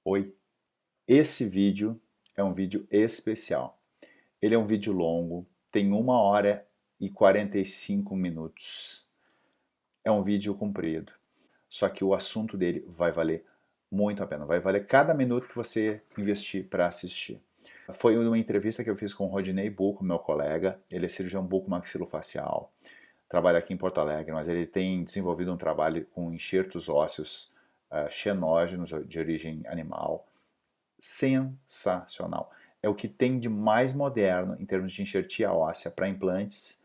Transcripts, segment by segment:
Oi, esse vídeo é um vídeo especial. Ele é um vídeo longo, tem 1 hora e 45 minutos. É um vídeo comprido, só que o assunto dele vai valer muito a pena. Vai valer cada minuto que você investir para assistir. Foi uma entrevista que eu fiz com o Rodinei Buco, meu colega. Ele é cirurgião bucomaxilofacial, trabalha aqui em Porto Alegre, mas ele tem desenvolvido um trabalho com enxertos ósseos xenógenos de origem animal. Sensacional. É o que tem de mais moderno em termos de enxertia óssea para implantes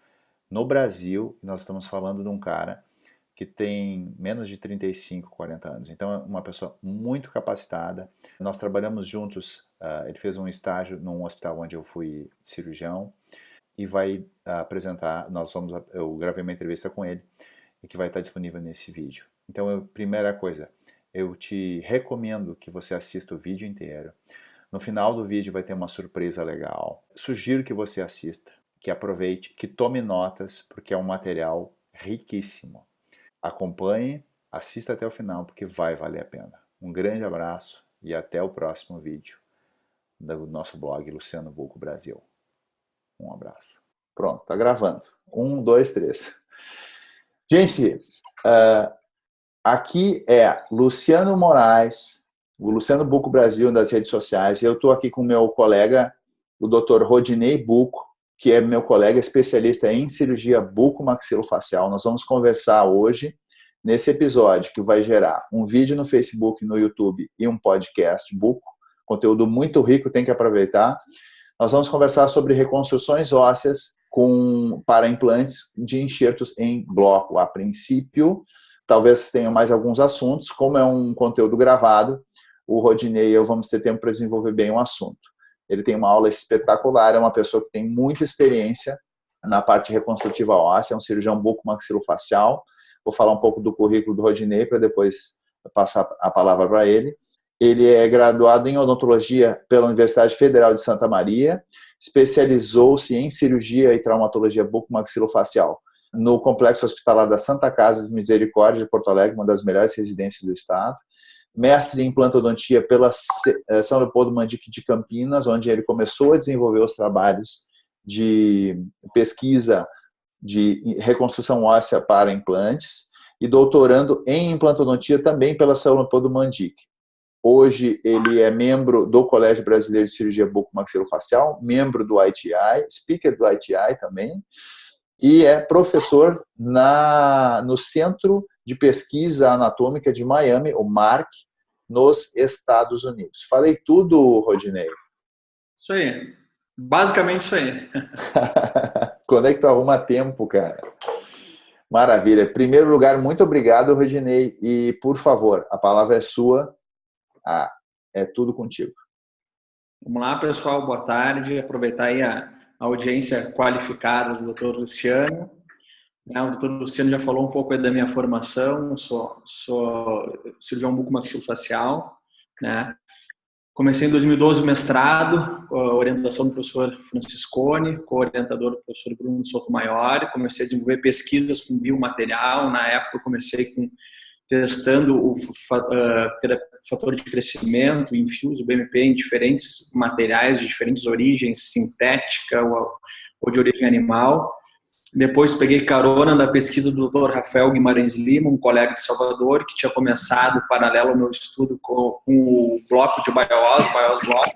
no Brasil. Nós estamos falando de um cara que tem menos de 35, 40 anos. Então é uma pessoa muito capacitada. Nós trabalhamos juntos, ele fez um estágio num hospital onde eu fui cirurgião e vai apresentar, eu gravei uma entrevista com ele e que vai estar disponível nesse vídeo. Então, primeira coisa, eu te recomendo que você assista o vídeo inteiro. No final do vídeo vai ter uma surpresa legal. Sugiro que você assista, que aproveite, que tome notas, porque é um material riquíssimo. Acompanhe, assista até o final, porque vai valer a pena. Um grande abraço e até o próximo vídeo do nosso blog Luciano Buco Brasil. Um abraço. Pronto, tá gravando. 1, 2, 3. Gente, aqui é Luciano Moraes, o Luciano Buco Brasil das redes sociais. Eu estou aqui com o meu colega, o Dr. Rodinei Buco, que é meu colega especialista em cirurgia bucomaxilofacial. Nós vamos conversar hoje, nesse episódio, que vai gerar um vídeo no Facebook, no YouTube e um podcast Buco. Conteúdo muito rico, tem que aproveitar. Nós vamos conversar sobre reconstruções ósseas para implantes de enxertos em bloco. A princípio, talvez tenham mais alguns assuntos. Como é um conteúdo gravado, o Rodinei e eu vamos ter tempo para desenvolver bem o assunto. Ele tem uma aula espetacular, é uma pessoa que tem muita experiência na parte reconstrutiva óssea, é um cirurgião bucomaxilofacial. Vou falar um pouco do currículo do Rodinei para depois passar a palavra para ele. Ele é graduado em odontologia pela Universidade Federal de Santa Maria, especializou-se em cirurgia e traumatologia bucomaxilofacial no Complexo Hospitalar da Santa Casa de Misericórdia de Porto Alegre, uma das melhores residências do estado. Mestre em implantodontia pela São Leopoldo Mandic de Campinas, onde ele começou a desenvolver os trabalhos de pesquisa de reconstrução óssea para implantes, e doutorando em implantodontia também pela São Leopoldo Mandic. Hoje ele é membro do Colégio Brasileiro de Cirurgia Bucomaxilofacial, membro do ITI, speaker do ITI também, e é professor no Centro de Pesquisa Anatômica de Miami, o MARC, nos Estados Unidos. Falei tudo, Rodinei? Isso aí. Basicamente isso aí. Quando é que tu arruma tempo, cara? Maravilha. Em primeiro lugar, muito obrigado, Rodinei. E, por favor, a palavra é sua. É tudo contigo. Vamos lá, pessoal. Boa tarde. Aproveitar aí a audiência qualificada do Dr. Luciano. O Dr. Luciano já falou um pouco aí da minha formação. Sou cirurgião bucomaxilofacial, né? Comecei em 2012 o mestrado, com a orientação do professor Franciscone, co-orientador do professor Bruno Sotomayor. Comecei a desenvolver pesquisas com biomaterial. Na época eu comecei testando o fator de crescimento, o Infuse, o BMP, em diferentes materiais de diferentes origens, sintética ou de origem animal. Depois peguei carona da pesquisa do Dr. Rafael Guimarães Lima, um colega de Salvador, que tinha começado paralelo ao meu estudo com o bloco de BIOS Block.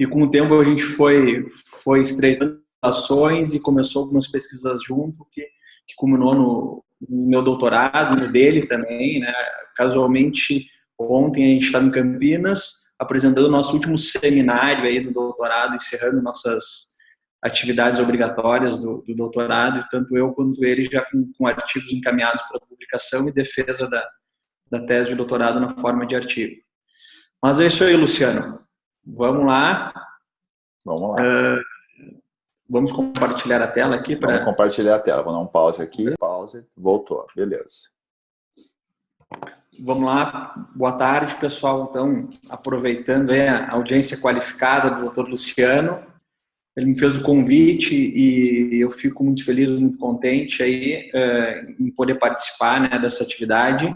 E com o tempo a gente foi estreitando ações e começou algumas pesquisas junto, que culminou no meu doutorado, no dele também, né? Casualmente, ontem a gente estava em Campinas, apresentando o nosso último seminário aí do doutorado, encerrando nossas atividades obrigatórias do doutorado, e tanto eu quanto ele já com artigos encaminhados para publicação e defesa da tese de doutorado na forma de artigo. Mas é isso aí, Luciano. Vamos lá. Vamos lá. Vamos compartilhar a tela aqui para... Vamos compartilhar a tela. Vou dar um pause aqui. Pause. Voltou. Beleza. Vamos lá. Boa tarde, pessoal. Então, aproveitando aí a audiência qualificada do Dr. Luciano, ele me fez o convite e eu fico muito feliz, muito contente aí em poder participar, né, dessa atividade.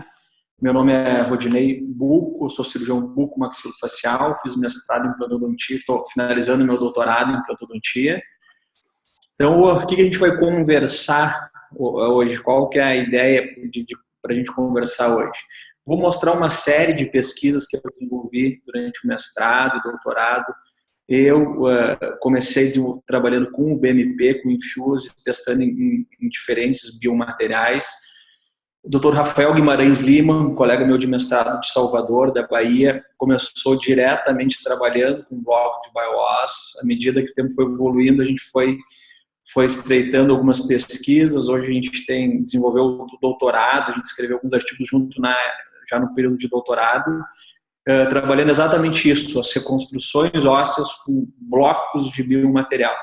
Meu nome é Rodinei Buco, sou cirurgião buco-maxilofacial, fiz mestrado em implantodontia, estou finalizando meu doutorado em implantodontia. Então, o que a gente vai conversar hoje? Qual que é a ideia para a gente conversar hoje? Vou mostrar uma série de pesquisas que eu desenvolvi durante o mestrado e doutorado. Eu comecei trabalhando com o BMP, com o Infuse, testando em diferentes biomateriais. O Dr. Rafael Guimarães Lima, um colega meu de mestrado de Salvador, da Bahia, começou diretamente trabalhando com um bloco de BioOS. À medida que o tempo foi evoluindo, a gente foi estreitando algumas pesquisas. Hoje a gente desenvolveu o doutorado, a gente escreveu alguns artigos junto já no período de doutorado, trabalhando exatamente isso, as reconstruções ósseas com blocos de biomaterial.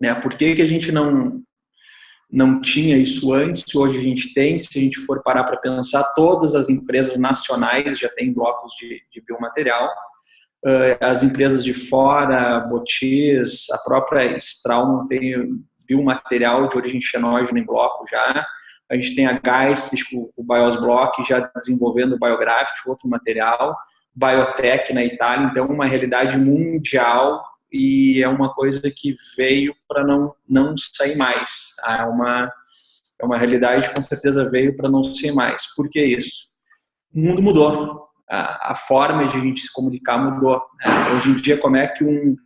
Né? Por que a gente não tinha isso antes? Hoje a gente tem. Se a gente for parar para pensar, todas as empresas nacionais já têm blocos de biomaterial. As empresas de fora, Botiz, a própria Straumann tem biomaterial de origem xenógena em bloco já. A gente tem a Geist, o BioSblock, já desenvolvendo o BioGraft, outro material. Biotech na Itália, então uma realidade mundial e é uma coisa que veio para não sair mais. É uma realidade que com certeza veio para não sair mais. Por que isso? O mundo mudou. A forma de a gente se comunicar mudou. Hoje em dia, como é que um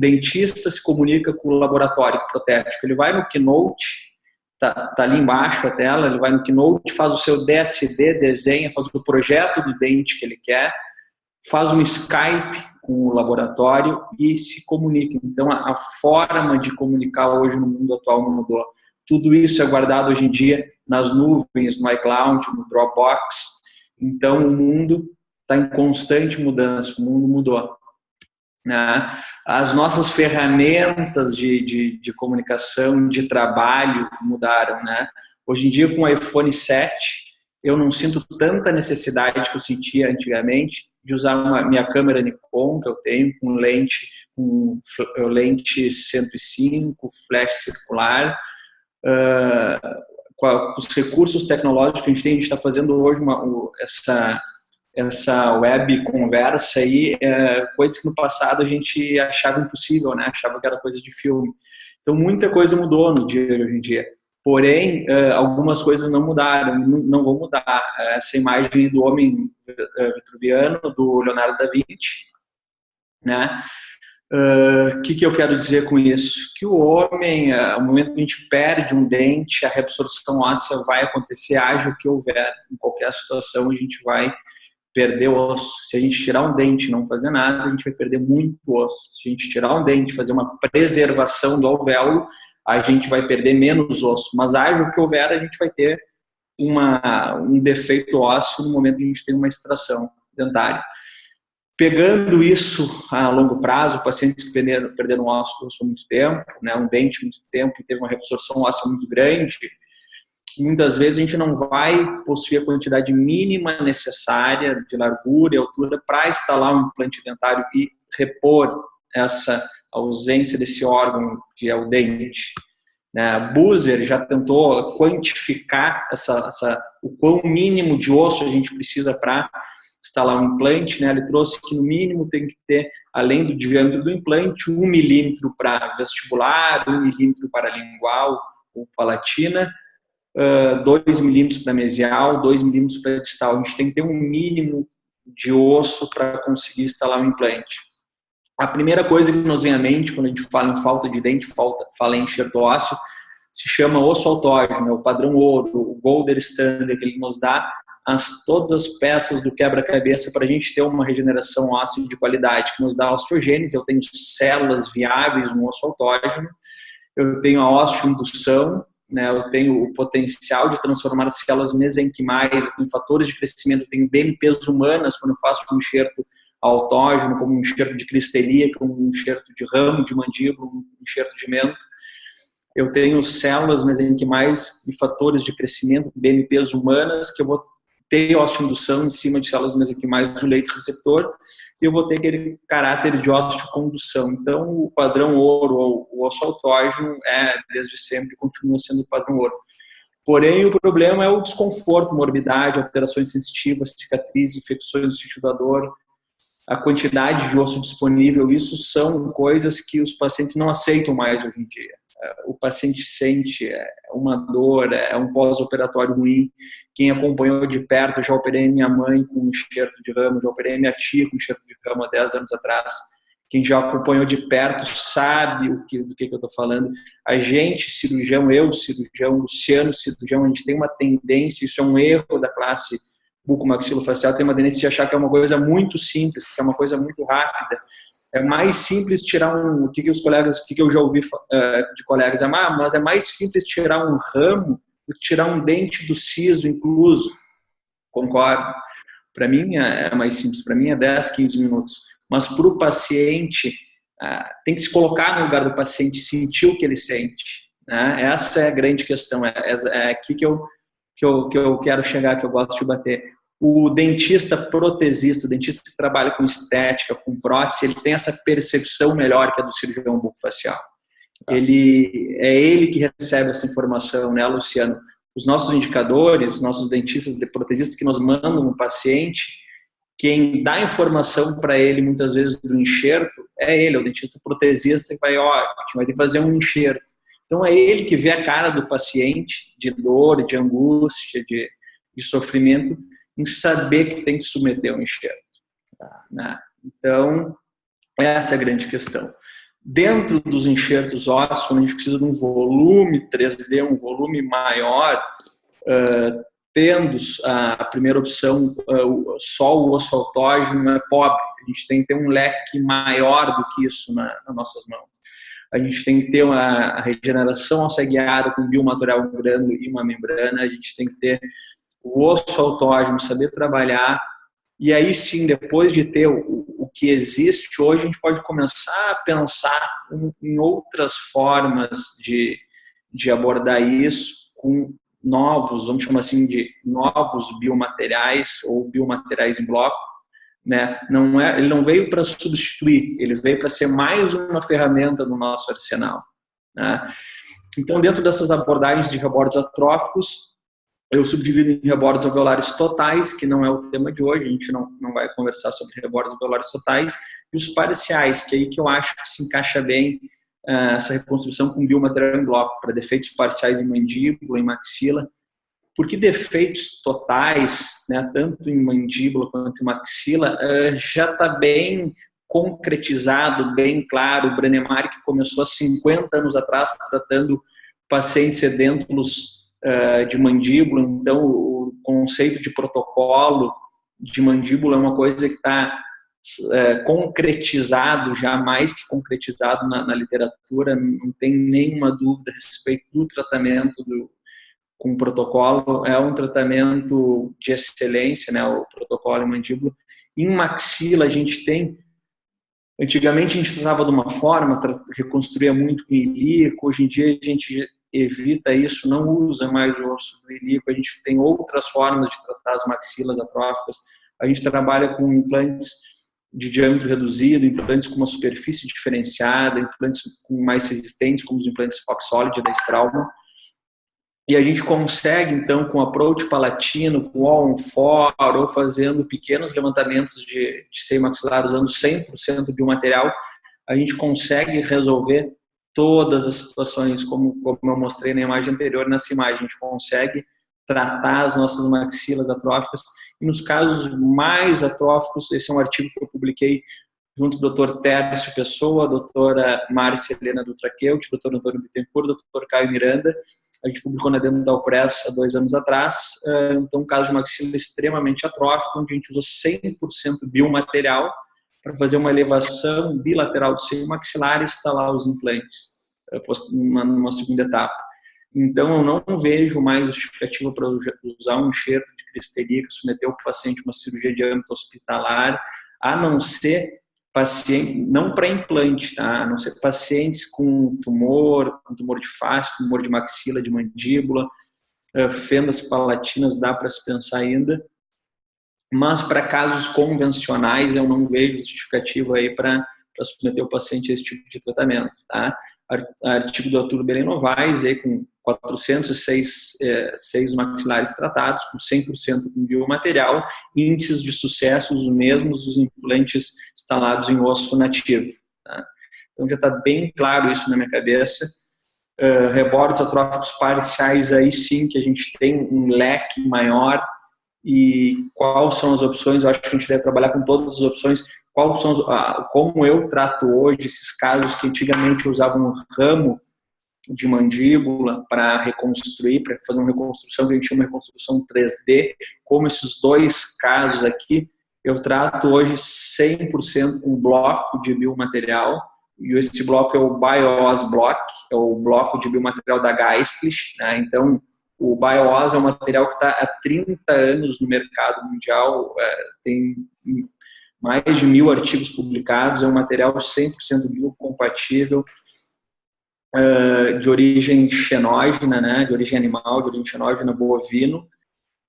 dentista se comunica com o laboratório protético? Ele vai no Keynote, tá ali embaixo a tela, ele vai no Keynote, faz o seu DSD, desenha, faz o projeto do dente que ele quer, faz um Skype com o laboratório e se comunica. Então, a forma de comunicar hoje no mundo atual mudou. Tudo isso é guardado hoje em dia nas nuvens, no iCloud, no Dropbox. Então, o mundo está em constante mudança, o mundo mudou. Né? As nossas ferramentas de comunicação, de trabalho mudaram. Né? Hoje em dia, com o iPhone 7, eu não sinto tanta necessidade que eu sentia antigamente de usar minha câmera Nikon, que eu tenho, com lente 105, flash circular. Com os recursos tecnológicos que a gente está fazendo hoje essa web conversa aí, coisas que no passado a gente achava impossível, né? Achava que era coisa de filme. Então, muita coisa mudou no dia de hoje em dia. Porém, algumas coisas não mudaram, não vão mudar. Essa imagem do homem vitruviano, do Leonardo da Vinci, né? Que eu quero dizer com isso? Que o homem, no momento que a gente perde um dente, a reabsorção óssea vai acontecer, haja o que houver. Em qualquer situação, a gente vai perder osso. Se a gente tirar um dente e não fazer nada, a gente vai perder muito osso. Se a gente tirar um dente e fazer uma preservação do alvéolo, a gente vai perder menos osso. Mas haja o que houver, a gente vai ter um defeito ósseo no momento que a gente tem uma extração dentária. Pegando isso a longo prazo, pacientes que perderam osso por muito tempo, né, um dente muito tempo e teve uma reabsorção óssea muito grande, muitas vezes a gente não vai possuir a quantidade mínima necessária de largura e altura para instalar um implante dentário e repor essa ausência desse órgão que é o dente. Buser já tentou quantificar o quão mínimo de osso a gente precisa para instalar um implante. Né? Ele trouxe que no mínimo tem que ter, além do diâmetro do implante, 1 milímetro para vestibular, 1 milímetro para lingual ou palatina, 2 milímetros para mesial, 2 milímetros para distal. A gente tem que ter um mínimo de osso para conseguir instalar um implante. A primeira coisa que nos vem à mente quando a gente fala em falta de dente, fala em enxerto ósseo, se chama osso autógeno, é o padrão ouro, o Golden Standard, que ele nos dá todas as peças do quebra-cabeça para a gente ter uma regeneração óssea de qualidade, que nos dá a osteogênese. Eu tenho células viáveis no osso autógeno, eu tenho a osteoindução, né, eu tenho o potencial de transformar as células mesenquimais, eu tenho fatores de crescimento, eu tenho BMPs humanas quando eu faço um enxerto autógeno, como um enxerto de cristelia, como um enxerto de ramo de mandíbula, um enxerto de mento. Eu tenho células mesenquimais e fatores de crescimento, BMPs humanas, que eu vou ter osteoindução em cima de células mesenquimais do leite receptor, e eu vou ter aquele caráter de osteocondução. Então, o padrão ouro, ou o osso autógeno, desde sempre, continua sendo o padrão ouro. Porém, o problema é o desconforto, morbidade, alterações sensitivas, cicatrizes, infecções do sítio da dor, a quantidade de osso disponível. Isso são coisas que os pacientes não aceitam mais hoje em dia. O paciente sente uma dor, é um pós-operatório ruim. Quem acompanhou de perto, eu já operei minha mãe com enxerto de ramo, já operei minha tia com enxerto de ramo há 10 anos atrás. Quem já acompanhou de perto sabe do que eu estou falando. A gente, cirurgião, eu, cirurgião, Luciano, cirurgião, a gente tem uma tendência, isso é um erro da classe bucomaxilofacial, tem uma tendência de achar que é uma coisa muito simples, que é uma coisa muito rápida. É mais simples tirar o que eu já ouvi de colegas, mas é mais simples tirar um ramo do que tirar um dente do siso incluso. Concordo. Para mim é mais simples, para mim é 10, 15 minutos. Mas para o paciente, tem que se colocar no lugar do paciente, sentir o que ele sente. Né? Essa é a grande questão, é aqui que eu quero chegar, que eu gosto de bater. O dentista protesista, o dentista que trabalha com estética, com prótese, ele tem essa percepção melhor que a do cirurgião bucofacial. É ele que recebe essa informação, né, Luciano? Os nossos indicadores, os nossos dentistas protesistas que nos mandam um paciente, quem dá informação para ele, muitas vezes, do enxerto, é ele, é o dentista protesista, que vai, a gente vai ter que fazer um enxerto. Então, é ele que vê a cara do paciente, de dor, de angústia, de sofrimento, em saber que tem que submeter um enxerto. Né? Então, essa é a grande questão. Dentro dos enxertos ósseos, quando a gente precisa de um volume 3D, um volume maior, tendo a primeira opção, só o osso autógeno é pobre. A gente tem que ter um leque maior do que isso nas nossas mãos. A gente tem que ter a regeneração óssea guiada com biomaterial grânula e uma membrana. A gente tem que ter o osso autógeno, saber trabalhar. E aí sim, depois de ter o que existe hoje, a gente pode começar a pensar em outras formas de abordar isso com novos, vamos chamar assim, de novos biomateriais ou biomateriais em bloco. Né? Ele não veio para substituir, ele veio para ser mais uma ferramenta no nosso arsenal. Né? Então, dentro dessas abordagens de rebordos atróficos, eu subdivido em rebordos alveolares totais, que não é o tema de hoje, a gente não vai conversar sobre rebordos alveolares totais, e os parciais, que é aí que eu acho que se encaixa bem essa reconstrução com biomaterial em bloco, para defeitos parciais em mandíbula, em maxila. Porque defeitos totais, né, tanto em mandíbula quanto em maxila, já está bem concretizado, bem claro. O Branemar, que começou há 50 anos atrás, tratando pacientes sedêntulos de mandíbula. Então, o conceito de protocolo de mandíbula é uma coisa que está concretizado, já mais que concretizado na literatura. Não tem nenhuma dúvida a respeito do tratamento com o protocolo. É um tratamento de excelência, né, o protocolo em mandíbula. Em maxila, a gente tem... Antigamente, a gente tratava de uma forma, reconstruía muito com ilíaco. Hoje em dia, a gente evita isso, não usa mais o osso do ilíaco. A gente tem outras formas de tratar as maxilas atróficas. A gente trabalha com implantes de diâmetro reduzido, implantes com uma superfície diferenciada, implantes mais resistentes, como os implantes Oxolid da Straumann. E a gente consegue, então, com approach palatino, com all-on-4, ou fazendo pequenos levantamentos de seio maxilar, usando 100% biomaterial, a gente consegue resolver todas as situações, como eu mostrei na imagem anterior. Nessa imagem, a gente consegue tratar as nossas maxilas atróficas. E nos casos mais atróficos, esse é um artigo que eu publiquei junto do Dr. Tércio Pessoa, a doutora Márcia Helena Dutraqueut, o Dr. Antônio Bittencourt, o Dr. Caio Miranda. A gente publicou na Dental Press há 2 anos atrás. Então, um caso de maxila extremamente atrófico, onde a gente usou 100% biomaterial para fazer uma elevação bilateral do seio maxilar e instalar os implantes numa segunda etapa. Então, eu não vejo mais justificativa para usar um enxerto de cristeria que submeteu o paciente a uma cirurgia de âmbito hospitalar, a não ser paciente, não para implante, tá? A não ser pacientes com tumor de face, tumor de maxila, de mandíbula, fendas palatinas, dá para se pensar ainda. Mas para casos convencionais, eu não vejo justificativa aí para submeter o paciente a esse tipo de tratamento, tá? artigo do Arturo Belém Novaes, aí com 406 seios maxilares tratados, com 100% com biomaterial, índices de sucesso os mesmos dos implantes instalados em osso nativo. Tá? Então já está bem claro isso na minha cabeça. Rebordos atróficos parciais, aí sim que a gente tem um leque maior. E quais são as opções? Eu acho que a gente deve trabalhar com todas as opções. Como eu trato hoje esses casos que antigamente usavam um ramo de mandíbula para reconstruir, para fazer uma reconstrução que a gente chama de reconstrução 3D, como esses dois casos aqui, eu trato hoje 100% com bloco de biomaterial, e esse bloco é o BioOss Block, é o bloco de biomaterial da Geistlich, né? Então, o BioOss é um material que está há 30 anos no mercado mundial, tem mais de 1000 artigos publicados, é um material 100% biocompatível, de origem xenógena, né, de origem animal, de origem xenógena, bovino.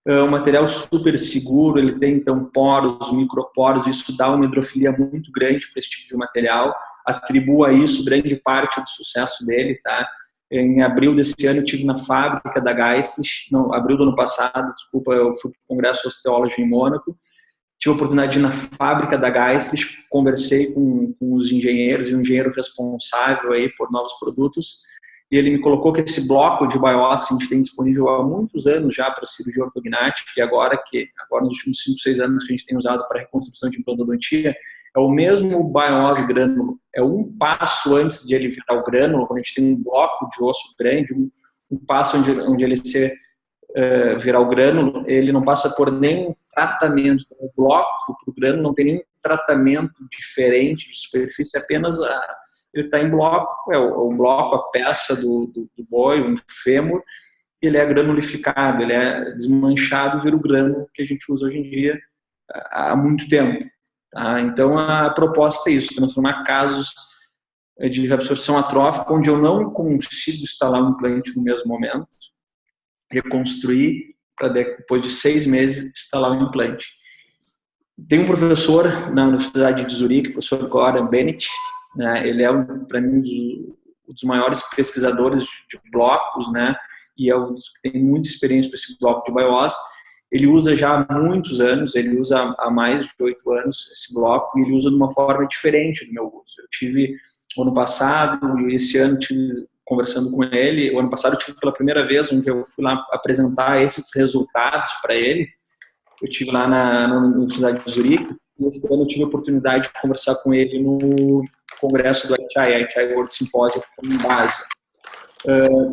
É um material super seguro, ele tem então poros, microporos, isso dá uma hidrofilia muito grande para esse tipo de material, atribuo a isso grande parte do sucesso dele, tá? Em abril desse ano eu estive na fábrica da Geistlich, não, abril do ano passado, desculpa, eu fui para o Congresso Osteology em Mônaco, tive a oportunidade de ir na fábrica da Geistlich, conversei com os engenheiros e um engenheiro responsável aí por novos produtos, e ele me colocou que esse bloco de BioOss que a gente tem disponível há muitos anos já para cirurgia ortognática, e agora nos últimos 5, 6 anos que a gente tem usado para reconstrução de implantodontia, é o mesmo BioOss grânulo, é um passo antes de ele virar o grânulo, quando a gente tem um bloco de osso grande, um passo onde ele virar o grânulo, ele não passa por nenhum tratamento. O bloco para o grânulo não tem nenhum tratamento diferente de superfície, apenas ele está em bloco, o bloco, a peça do boi, um fêmur, ele é granulificado, ele é desmanchado, vira o grânulo que a gente usa hoje em dia há muito tempo. Tá? Então a proposta é isso, transformar casos de reabsorção atrófica onde eu não consigo instalar um implante no mesmo momento, reconstruir para depois de 6 meses instalar um implante. Tem um professor na Universidade de Zurique, o professor Goran Bennett, né? Ele é para mim um dos maiores pesquisadores de blocos, né? E é um dos que tem muita experiência com esse bloco de BioOss. Ele usa já há muitos anos, ele usa há mais de 8 anos esse bloco, e ele usa de uma forma diferente do meu uso. Eu tive ano passado e esse ano tive conversando com ele. O ano passado eu tive pela primeira vez, onde eu fui lá apresentar esses resultados para ele. Eu tive lá na Universidade de Zurique, e esse ano eu tive a oportunidade de conversar com ele no congresso do ITI World Symposium, que foi em Basel.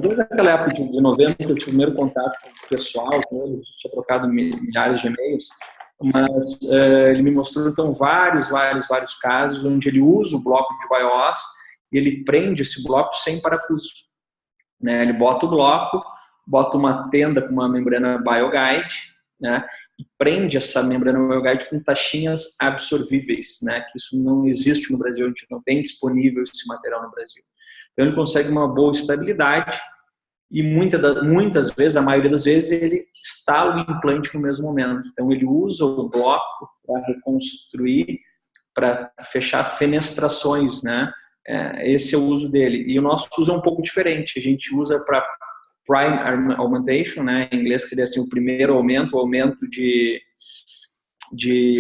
Desde aquela época de novembro, eu tive o primeiro contato com o pessoal, com ele, tinha trocado milhares de e-mails, mas ele me mostrou então vários casos onde ele usa o bloco de BioOss e ele prende esse bloco sem parafuso, né? Ele bota o bloco, bota uma tenda com uma membrana BioGuide, né? E prende essa membrana BioGuide com taxinhas absorvíveis, né? Que isso não existe no Brasil, a gente não tem disponível esse material no Brasil. Então ele consegue uma boa estabilidade e muitas vezes, a maioria das vezes, ele instala o implante no mesmo momento. Então ele usa o bloco para reconstruir, para fechar fenestrações, né? Esse é o uso dele. E o nosso uso é um pouco diferente. A gente usa para prime augmentation, né? Em inglês seria assim, o primeiro aumento, o aumento de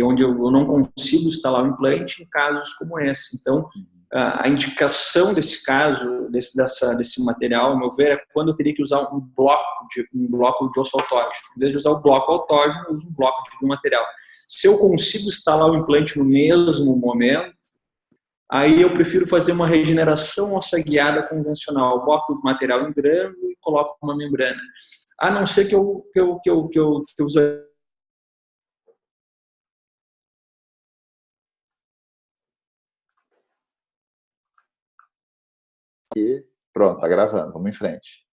onde eu não consigo instalar o implante em casos como esse. Então, a indicação desse caso, desse material, ao meu ver, é quando eu teria que usar um bloco de osso autógeno. Em vez de usar o bloco autógeno, eu uso um bloco de material. Se eu consigo instalar o implante no mesmo momento, aí eu prefiro fazer uma regeneração ossa guiada convencional. Eu boto o material em grânulo e coloco uma membrana. A não ser que eu use. E pronto, tá gravando, vamos em frente.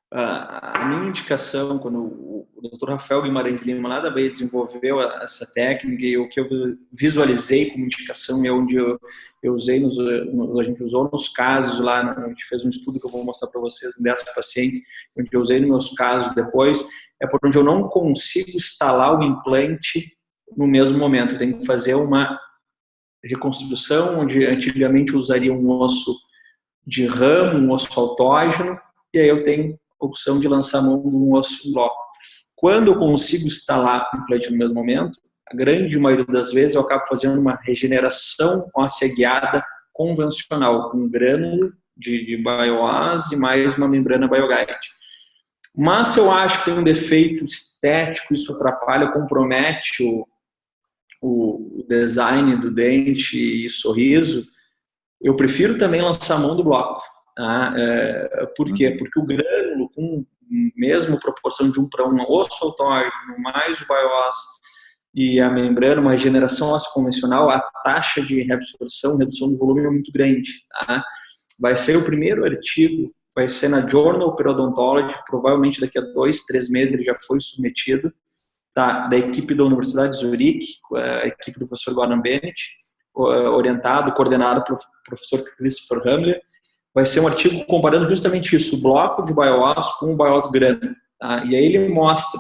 A minha indicação, quando o Dr. Rafael Guimarães Lima, lá da Bahia, desenvolveu essa técnica, e o que eu visualizei como indicação, é onde eu usei, a gente usou nos casos lá, a gente fez um estudo que eu vou mostrar para vocês, 10 pacientes, onde eu usei nos meus casos depois, é por onde eu não consigo instalar o implante no mesmo momento. Eu tenho que fazer uma reconstrução, onde antigamente eu usaria um osso de ramo, um osso autógeno, e aí eu tenho a opção de lançar mão de um osso em bloco. Quando eu consigo instalar o implante no mesmo momento, a grande maioria das vezes eu acabo fazendo uma regeneração óssea guiada convencional, com grânulo de BioOss e mais uma membrana BioGuide. Mas se eu acho que tem um defeito estético, isso atrapalha, compromete o design do dente e sorriso, eu prefiro também lançar a mão do bloco. Tá? Por quê? Porque o grânulo, com mesmo proporção de 1 para 1, osso autógeno, mais o BioOss e a membrana, uma regeneração óssea convencional, a taxa de reabsorção, redução do volume é muito grande. Tá? Vai ser o primeiro artigo, vai ser na Journal of Periodontology, provavelmente daqui a 2, 3 meses ele já foi submetido, tá? Da equipe da Universidade de Zurique, a equipe do professor Gordon Bennett, orientado, coordenado pelo professor Christopher Hamler. Vai ser um artigo comparando justamente isso, o bloco de BioOss com o BioOss grânulo. Tá? E aí ele mostra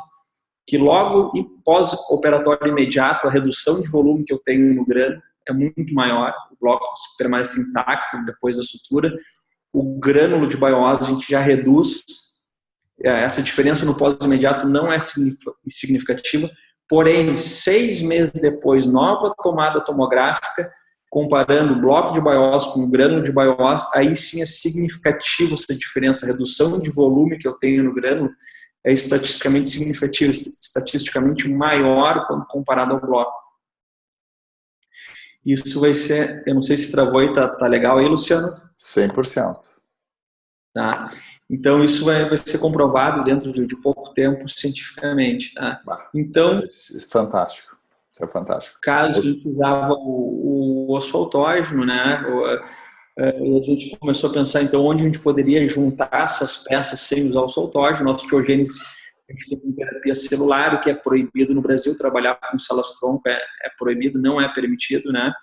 que logo em pós-operatório imediato, a redução de volume que eu tenho no grânulo é muito maior, o bloco permanece intacto depois da sutura. O grânulo de BioOss a gente já reduz, essa diferença no pós-imediato não é significativa, porém, 6 meses depois, nova tomada tomográfica, comparando o bloco de BioOss com o grânulo de BioOss, aí sim é significativa essa diferença, a redução de volume que eu tenho no grânulo é estatisticamente significativa, estatisticamente maior quando comparado ao bloco. Isso vai ser, eu não sei se travou aí, tá legal aí, Luciano? 100%. Tá? Então, isso vai ser comprovado dentro de pouco tempo cientificamente. Tá? Então, isso é fantástico. Isso é fantástico. Caso a gente usava o osso autógeno, né? A gente começou a pensar, então, onde a gente poderia juntar essas peças sem usar o osso autógeno. A osteogênese, a gente tem terapia celular, o que é proibido no Brasil, trabalhar com células-tronco é proibido, não é permitido, né?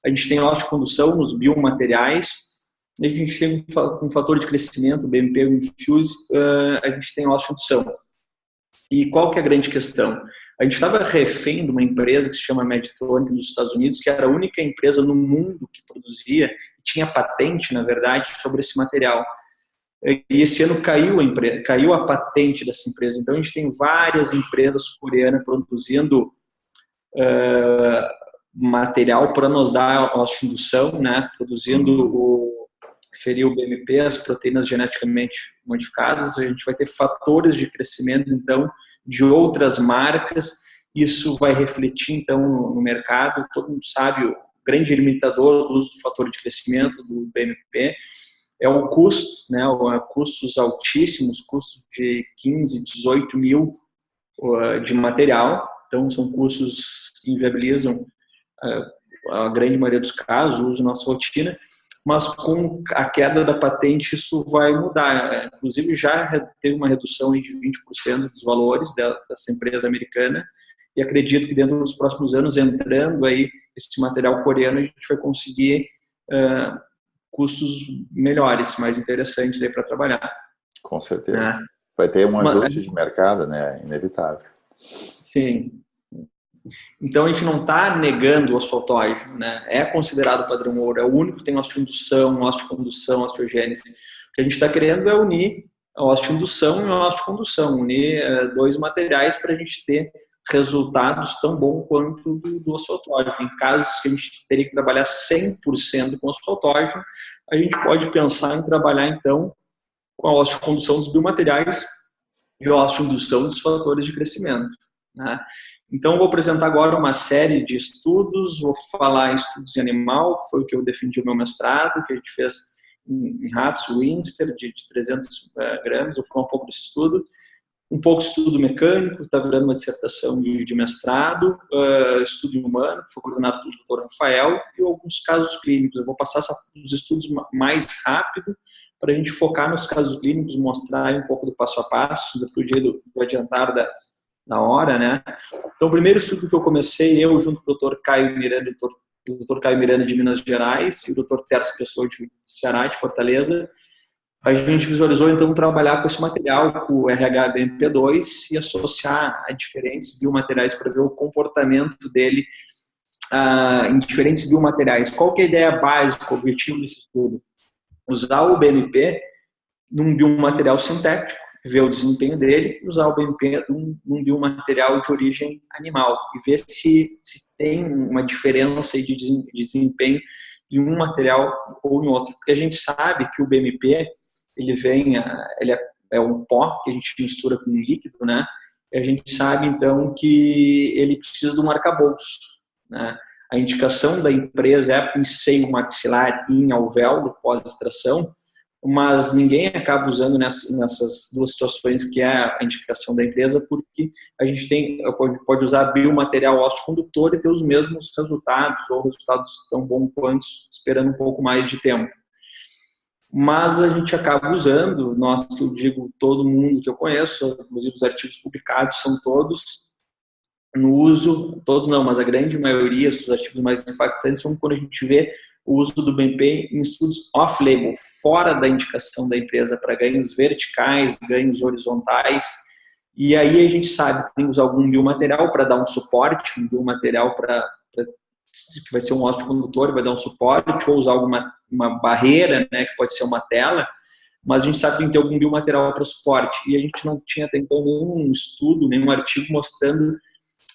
A gente tem osteocondução nos biomateriais, a gente tem um fator de crescimento, o BMP, o Infuse, a gente tem osteocondução. E qual que é a grande questão? A gente estava refém de uma empresa que se chama Medtronic dos Estados Unidos, que era a única empresa no mundo que produzia, tinha patente, na verdade, sobre esse material. E esse ano caiu a patente dessa empresa. Então, a gente tem várias empresas coreanas produzindo material para nos dar osteoindução, né? Produzindo seria o BMP, as proteínas geneticamente modificadas. A gente vai ter fatores de crescimento, então, de outras marcas. Isso vai refletir, então, no mercado. Todo mundo sabe, o grande limitador do uso do fator de crescimento do BMP é o custo, né? Custos altíssimos, custos de 15, 18 mil de material. Então, são custos que inviabilizam a grande maioria dos casos, o uso na nossa rotina. Mas com a queda da patente isso vai mudar. Inclusive já teve uma redução de 20% dos valores dessa empresa americana e acredito que dentro dos próximos anos, entrando aí esse material coreano, a gente vai conseguir custos melhores, mais interessantes aí para trabalhar. Com certeza. Vai ter um ajuste de mercado, né? Inevitável. Sim. Então, a gente não está negando o osso autógeno, né? É considerado padrão ouro, é o único que tem osteoindução, osteocondução, osteogênese. O que a gente está querendo é unir a osteoindução e a osteocondução, unir dois materiais para a gente ter resultados tão bons quanto do osso autógeno. Em casos que a gente teria que trabalhar 100% com o osso autógeno, a gente pode pensar em trabalhar, então, com a osteocondução dos biomateriais e a osteoindução dos fatores de crescimento, né? Então, vou apresentar agora uma série de estudos, vou falar em estudos em animal, que foi o que eu defendi o meu mestrado, que a gente fez em ratos Winster, de 300 gramas, vou falar um pouco desse estudo, um pouco de estudo mecânico, está virando uma dissertação de mestrado, estudo humano, que foi coordenado pelo Dr. Rafael, e alguns casos clínicos. Eu vou passar os estudos mais rápido, para a gente focar nos casos clínicos, mostrar um pouco do passo a passo, do adiantar da hora, né? Então, o primeiro estudo que eu comecei, eu junto com o Dr. Caio Miranda, o Dr. Caio Miranda de Minas Gerais e o Dr. Terço Pessoa de Ceará, de Fortaleza, a gente visualizou, então, trabalhar com esse material, com o RH-BMP2 e associar a diferentes biomateriais para ver o comportamento dele em diferentes biomateriais. Qual que é a ideia básica, o objetivo desse estudo? usar o BMP num biomaterial sintético, ver o desempenho dele, usar o BMP num biomaterial de origem animal e ver se tem uma diferença de desempenho em um material ou em outro. Porque a gente sabe que o BMP, ele é um pó que a gente mistura com um líquido, né? E a gente sabe, então, que ele precisa de um arcabouço, né? A indicação da empresa é em seio maxilar e em alvéolo pós-extração, mas ninguém acaba usando nessas duas situações que é a indicação da empresa, porque a gente pode usar biomaterial ósseo condutor e ter os mesmos resultados, ou resultados tão bons quanto, esperando um pouco mais de tempo. Mas a gente acaba usando, eu digo todo mundo que eu conheço, inclusive os artigos publicados são todos no uso, todos não, mas a grande maioria, os artigos mais impactantes são quando a gente vê o uso do BMP em estudos off-label, fora da indicação da empresa, para ganhos verticais, ganhos horizontais. E aí a gente sabe que tem que usar algum biomaterial para dar um suporte, um biomaterial que vai ser um ósseo condutor, vai dar um suporte, ou usar uma barreira, né, que pode ser uma tela, mas a gente sabe que tem que ter algum biomaterial para suporte. E a gente não tinha até então nenhum estudo, nenhum artigo mostrando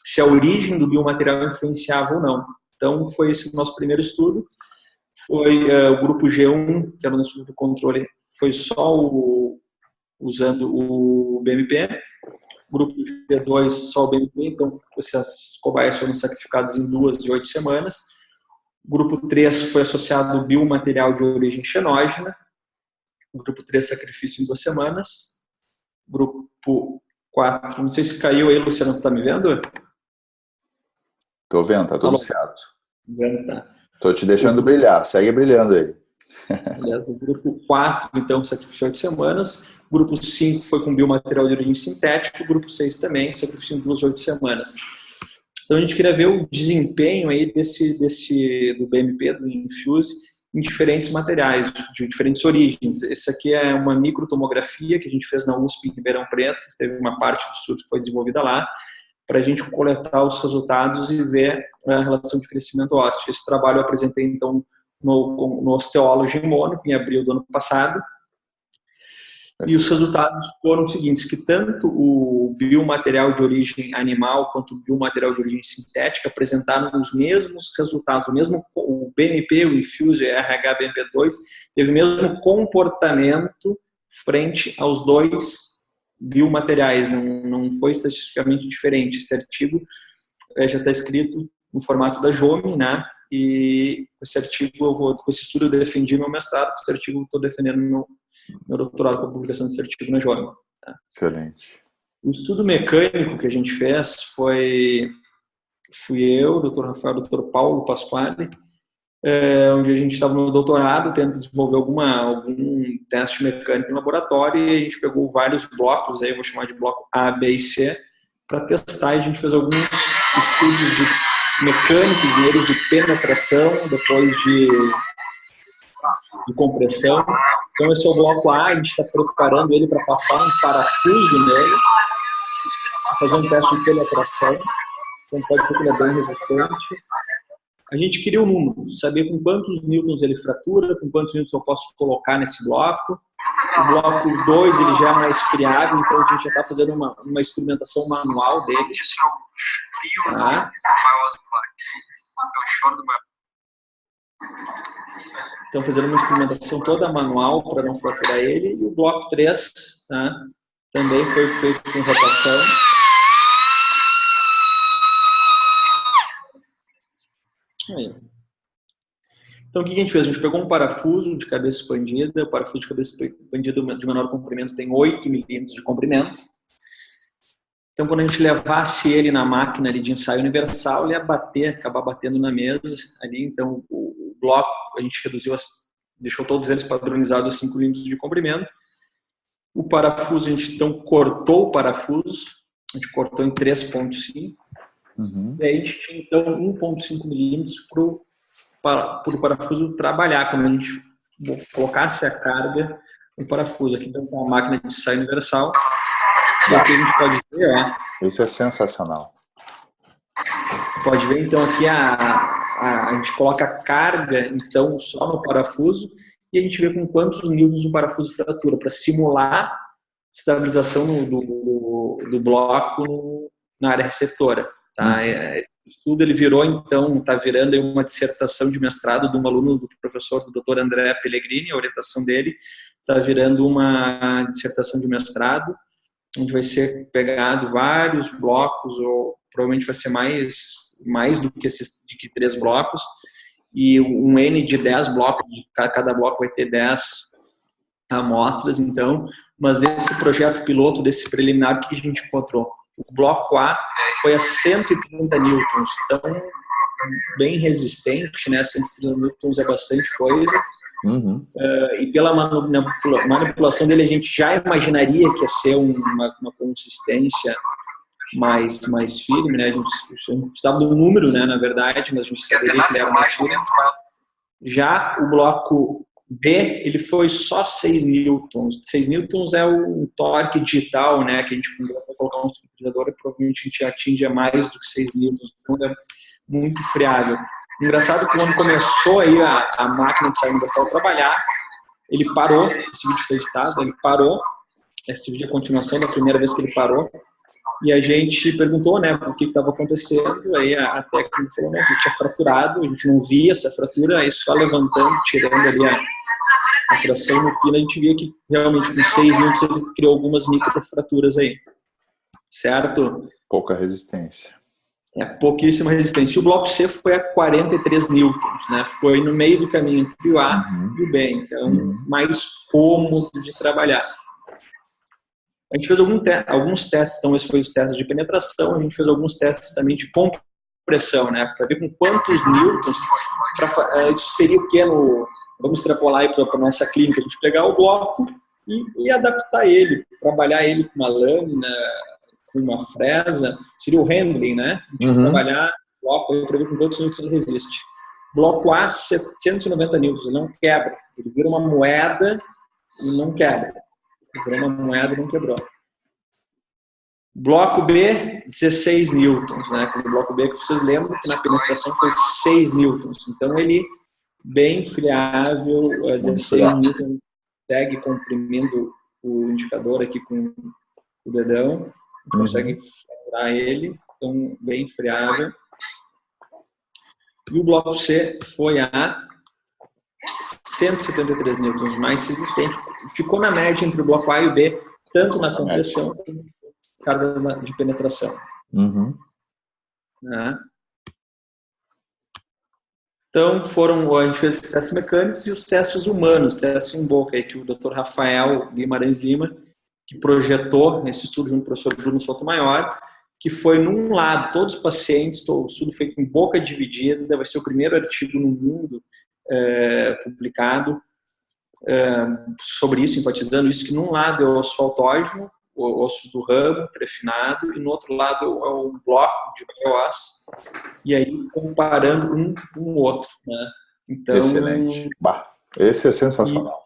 se a origem do biomaterial influenciava ou não. Então, foi esse o nosso primeiro estudo. Foi o grupo G1, que era o nosso grupo de controle, foi só usando o BMP. O grupo G2, só o BMP. Então, essas cobaias foram sacrificadas em 2 e 8 semanas. O grupo 3 foi associado ao biomaterial de origem xenógena. O grupo 3, sacrifício em 2 semanas. O grupo 4, não sei se caiu aí, Luciano, tá me vendo? Tô vendo, tá tudo certo. Tá. Tô te deixando brilhar, segue brilhando aí. Aliás, o grupo 4, então, sacrifício 8 semanas. O grupo 5 foi com biomaterial de origem sintética. O grupo 6 também, sacrifício em 2 a 8 semanas. Então, a gente queria ver o desempenho aí do BMP, do Infuse, em diferentes materiais, de diferentes origens. Esse aqui é uma microtomografia que a gente fez na USP, em Ribeirão Preto. Teve uma parte do estudo que foi desenvolvida lá, para a gente coletar os resultados e ver a relação de crescimento ósseo. Esse trabalho eu apresentei, então, no Osteology em Mônaco, em abril do ano passado. E os resultados foram os seguintes, que tanto o biomaterial de origem animal quanto o biomaterial de origem sintética apresentaram os mesmos resultados, o BMP, o Infuse, o RH-BMP2, teve o mesmo comportamento frente aos dois biomateriais, não foi estatisticamente diferente. Esse artigo já está escrito no formato da JOME, né? E esse artigo, com esse estudo eu defendi meu mestrado, com esse artigo eu estou defendendo meu doutorado com a publicação desse artigo na JOME. Tá? Excelente. O estudo mecânico que a gente fez fui eu, o Dr. Rafael, o Dr. Paulo Pasquale, onde a gente estava no doutorado tentando desenvolver algum teste mecânico em laboratório, e a gente pegou vários blocos, aí eu vou chamar de bloco A, B e C, para testar, e a gente fez alguns estudos de mecânicos, primeiros de penetração, depois de compressão. Então esse é o bloco A, a gente está preparando ele para passar um parafuso nele, fazer um teste de penetração, então pode ser que ele é bem resistente. A gente queria um número, saber com quantos newtons ele fratura, com quantos newtons eu posso colocar nesse bloco. O bloco 2 ele já é mais friável, então a gente já está fazendo uma instrumentação manual dele. Tá? Então fazendo uma instrumentação toda manual para não fraturar ele. E o bloco 3, tá? Também foi feito com rotação. Aí. Então, o que a gente fez? A gente pegou um parafuso de cabeça expandida. O parafuso de cabeça expandida de menor comprimento tem 8 milímetros de comprimento. Então, quando a gente levasse ele na máquina ali de ensaio universal, ele ia acabar batendo na mesa ali. Então, o bloco, a gente deixou todos eles padronizados a 5 milímetros de comprimento. O parafuso, a gente então cortou o parafuso. A gente cortou em 3,5. Uhum. E aí a gente tinha, então, 1,5 milímetros para o parafuso trabalhar, quando a gente colocasse a carga no parafuso. Aqui então, com a máquina de ensaio universal. E aqui a gente pode ver, Isso é sensacional. Pode ver, então, aqui a gente coloca a carga, então, só no parafuso, e a gente vê com quantos newtons o parafuso fratura, para simular estabilização do bloco na área receptora. Tá? Esse estudo ele virou, então, está virando uma dissertação de mestrado de um aluno do professor, do Dr. André Pellegrini, a orientação dele, está virando uma dissertação de mestrado, onde vai ser pegado vários blocos, ou provavelmente vai ser mais do que esses de 3 blocos, e um N de 10 blocos, cada bloco vai ter 10 amostras, então, mas desse projeto piloto, desse preliminar, o que a gente encontrou? O bloco A foi a 130 newtons, então, bem resistente, né? 130 newtons é bastante coisa. E pela manipulação dele, a gente já imaginaria que ia ser uma consistência mais firme, né? A gente precisava do número, né, na verdade, mas a gente saberia que ele era mais firme. Já o bloco B, ele foi só 6 newtons. 6 newtons é o torque digital, né, que a gente colocar um superposador, provavelmente a gente atinge mais do que 6 newtons. Então é muito friável. Engraçado que quando começou aí a máquina de saia universal trabalhar, ele parou, esse vídeo foi editado, ele parou, esse vídeo é a continuação da primeira vez que ele parou, e a gente perguntou, né, o que estava acontecendo, aí a técnica falou, né, que tinha fraturado, a gente não via essa fratura, aí só levantando, tirando ali a tração no pino, a gente via que realmente com 6 newtons ele criou algumas microfraturas aí, certo? Pouca resistência. Pouquíssima resistência. E o bloco C foi a 43 newtons, né? Ficou aí no meio do caminho entre o A e o B, então mais cômodo de trabalhar. A gente fez alguns testes, então esse foi os testes de penetração, a gente fez alguns testes também de compressão, né? Para ver com quantos newtons, isso seria o que vamos extrapolar aí para a nossa clínica, a gente pegar o bloco e adaptar ele, trabalhar ele com uma lâmina, com uma fresa, seria o handling, né? A gente vai trabalhar o bloco para ver com quantos newtons ele resiste. Bloco A, 790 newtons, ele não quebra. Ele vira uma moeda e não quebra. Ele virou uma moeda e não quebrou. Bloco B, 16 newtons, né? Aquele bloco B que vocês lembram que na penetração foi 6 newtons. Então ele bem friável, 16 newtons, segue comprimindo o indicador aqui com o dedão. Consegue furar ele, então bem friável. E o bloco C foi a 173 newtons, mais resistente. Ficou na média entre o bloco A e o B, tanto na compressão quanto nas cargas de penetração. Né? Então, a gente fez os testes mecânicos e os testes humanos, testes em boca, aí, que o Dr. Rafael Guimarães Lima, que projetou nesse estudo junto com o professor Bruno Sotomayor, que foi num lado, todos os pacientes, o estudo feito em boca dividida, vai ser o primeiro artigo no mundo publicado sobre isso, enfatizando isso, que num lado é o osso autógeno, o osso do ramo, trefinado, e no outro lado é o bloco de bioás, e aí comparando um com o outro. Né? Então, excelente. Esse é sensacional.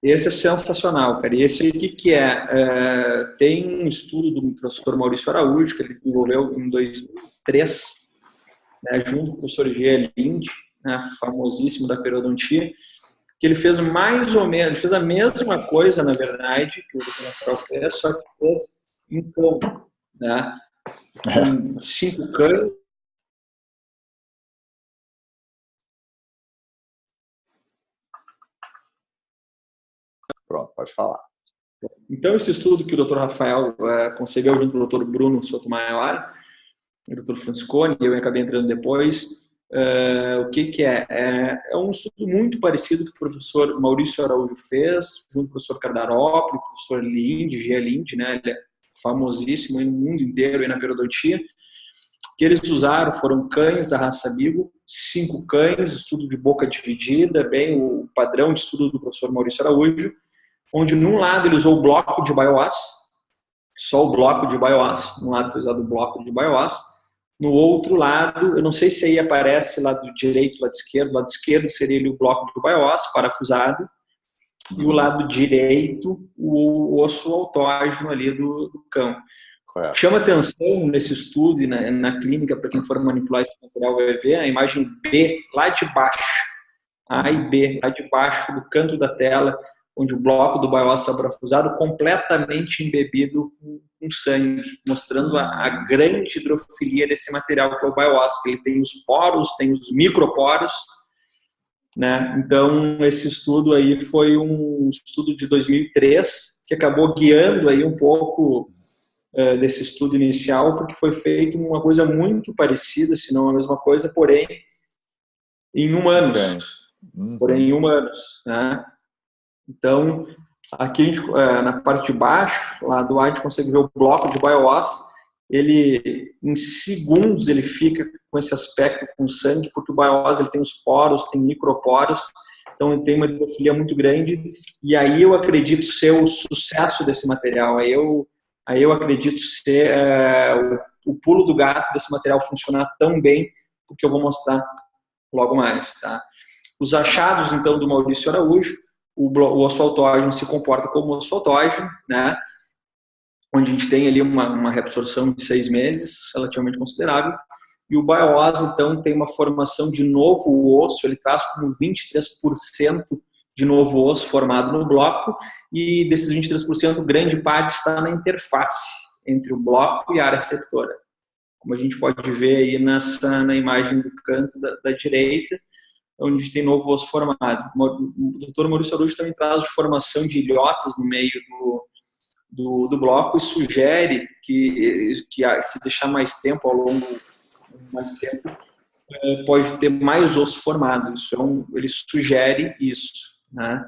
Esse é sensacional, cara. E esse aqui que tem um estudo do professor Maurício Araújo, que ele desenvolveu em 2003, né, junto com o professor G. Lind, né, famosíssimo da periodontia, que ele fez mais ou menos, ele fez a mesma coisa, na verdade, que o Dr. Rafael fez, só que fez em campo, né, com 5 cães. Pronto, pode falar. Então, esse estudo que o Dr. Rafael concebeu junto com o Dr. Bruno Sotomayor, o Dr. Franciscone, eu acabei entrando depois, o que é? É um estudo muito parecido que o professor Maurício Araújo fez, junto com o professor Cardarópolis, o professor Lind, G. Lind, né, ele é famosíssimo no mundo inteiro aí na periodontia, que eles usaram, foram cães da raça Beagle, 5 cães, estudo de boca dividida, bem o padrão de estudo do professor Maurício Araújo, onde num lado ele usou o bloco de bioás, só o bloco de bioás, num lado foi usado o bloco de bioás, no outro lado, eu não sei se aí aparece lado direito, lado esquerdo seria ali o bloco de bioás, parafusado, e o lado direito, o osso autógeno ali do cão. Correto. Chama atenção nesse estudo e na clínica, para quem for manipular esse material vai ver, a imagem B lá de baixo. A e B, lá de baixo do canto da tela, onde o bloco do BIOS está parafusado, completamente embebido com sangue, mostrando a grande hidrofilia desse material que é o BIOS, que ele tem os poros, tem os microporos, né? Então, esse estudo aí foi um estudo de 2003, que acabou guiando aí um pouco desse estudo inicial, porque foi feito uma coisa muito parecida, se não a mesma coisa, porém em humanos. Porém em humanos, né? Então, aqui a gente, na parte de baixo, lá do lado, a gente consegue ver o bloco de BIOS. Ele, em segundos, ele fica com esse aspecto com sangue, porque o BIOS ele tem os poros, tem microporos, então ele tem uma hidrofilia muito grande. E aí eu acredito ser o sucesso desse material. Aí eu acredito ser o pulo do gato desse material funcionar tão bem, porque eu vou mostrar logo mais, tá? Os achados, então, do Maurício Araújo: o osso autógeno se comporta como osso autógeno, né? Onde a gente tem ali uma reabsorção de 6 meses, relativamente considerável, e o BIOS, então, tem uma formação de novo osso, ele traz como 23% de novo osso formado no bloco, e desses 23%, grande parte está na interface entre o bloco e a área receptora, como a gente pode ver aí na imagem do canto da direita, onde a gente tem novo osso formado. O Dr. Maurício Araújo também traz de formação de ilhotas no meio do bloco e sugere que se deixar mais tempo, ao longo mais tempo, pode ter mais osso formado. Ele sugere isso, né?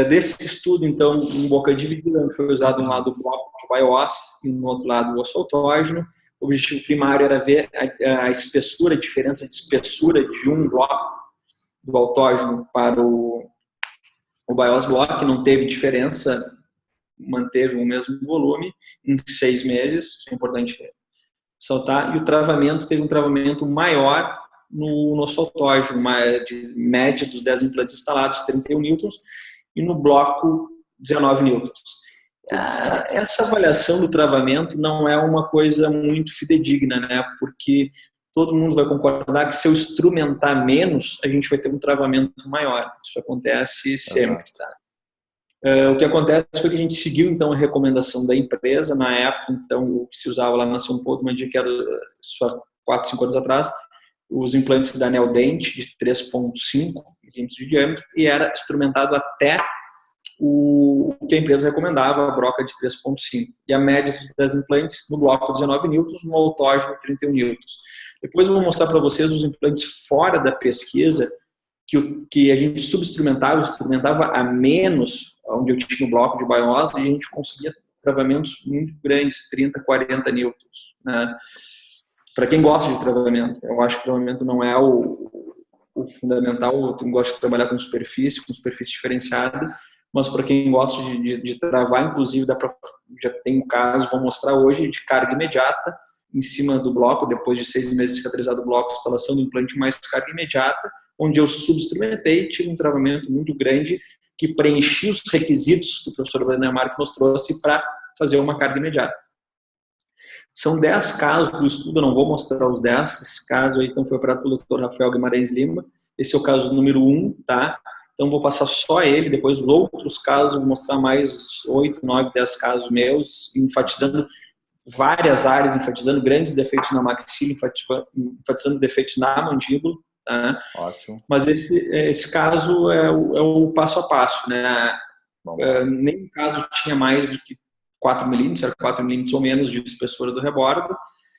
Desse estudo, então, um boca dividida, foi usado um lado o bloco de BIOS e no outro lado o osso autógeno. O objetivo primário era ver a espessura, a diferença de espessura de um bloco do autógeno para o BIOS block. Não teve diferença, manteve o mesmo volume em 6 meses, é importante ressaltar. E o travamento, teve um travamento maior no nosso autógeno, de média dos 10 implantes instalados, 31 newtons, e no bloco, 19 newtons. Essa avaliação do travamento não é uma coisa muito fidedigna, né? Porque todo mundo vai concordar que se eu instrumentar menos, a gente vai ter um travamento maior. Isso acontece sempre, tá? O que acontece foi que a gente seguiu, então, a recomendação da empresa. Na época, então, o que se usava lá na São Paulo, que era só 4, 5 anos atrás, os implantes da Neodent de 3,5 milímetros de diâmetro, e era instrumentado até o que a empresa recomendava, a broca de 3,5. E a média dos 10 implantes no bloco 19 newtons, no autógeno 31 newtons. Depois eu vou mostrar para vocês os implantes fora da pesquisa, que a gente instrumentava a menos, onde eu tinha o bloco de BIOS, e a gente conseguia travamentos muito grandes, 30, 40 newtons, né? Para quem gosta de travamento, eu acho que travamento não é o fundamental. Eu gosto de trabalhar com superfície diferenciada, mas para quem gosta de travar, inclusive, já tem um caso, vou mostrar hoje, de carga imediata em cima do bloco, depois de 6 meses cicatrizado o bloco, instalação do implante mais carga imediata, onde eu subinstrumentei, tive um travamento muito grande que preenchia os requisitos que o professor Wagner Marques nos trouxe para fazer uma carga imediata. São 10 casos do estudo, eu não vou mostrar os 10, esse caso aí então foi operado pelo Dr. Rafael Guimarães Lima, esse é o caso número 1, tá? Então vou passar só ele, depois os outros casos, vou mostrar mais 8, 9, 10 casos meus, enfatizando várias áreas, enfatizando grandes defeitos na maxila, enfatizando defeitos na mandíbula, tá? Ótimo. Mas esse caso é o passo a passo, né? Nenhum caso tinha mais do que 4 milímetros, era 4 milímetros ou menos de espessura do rebordo.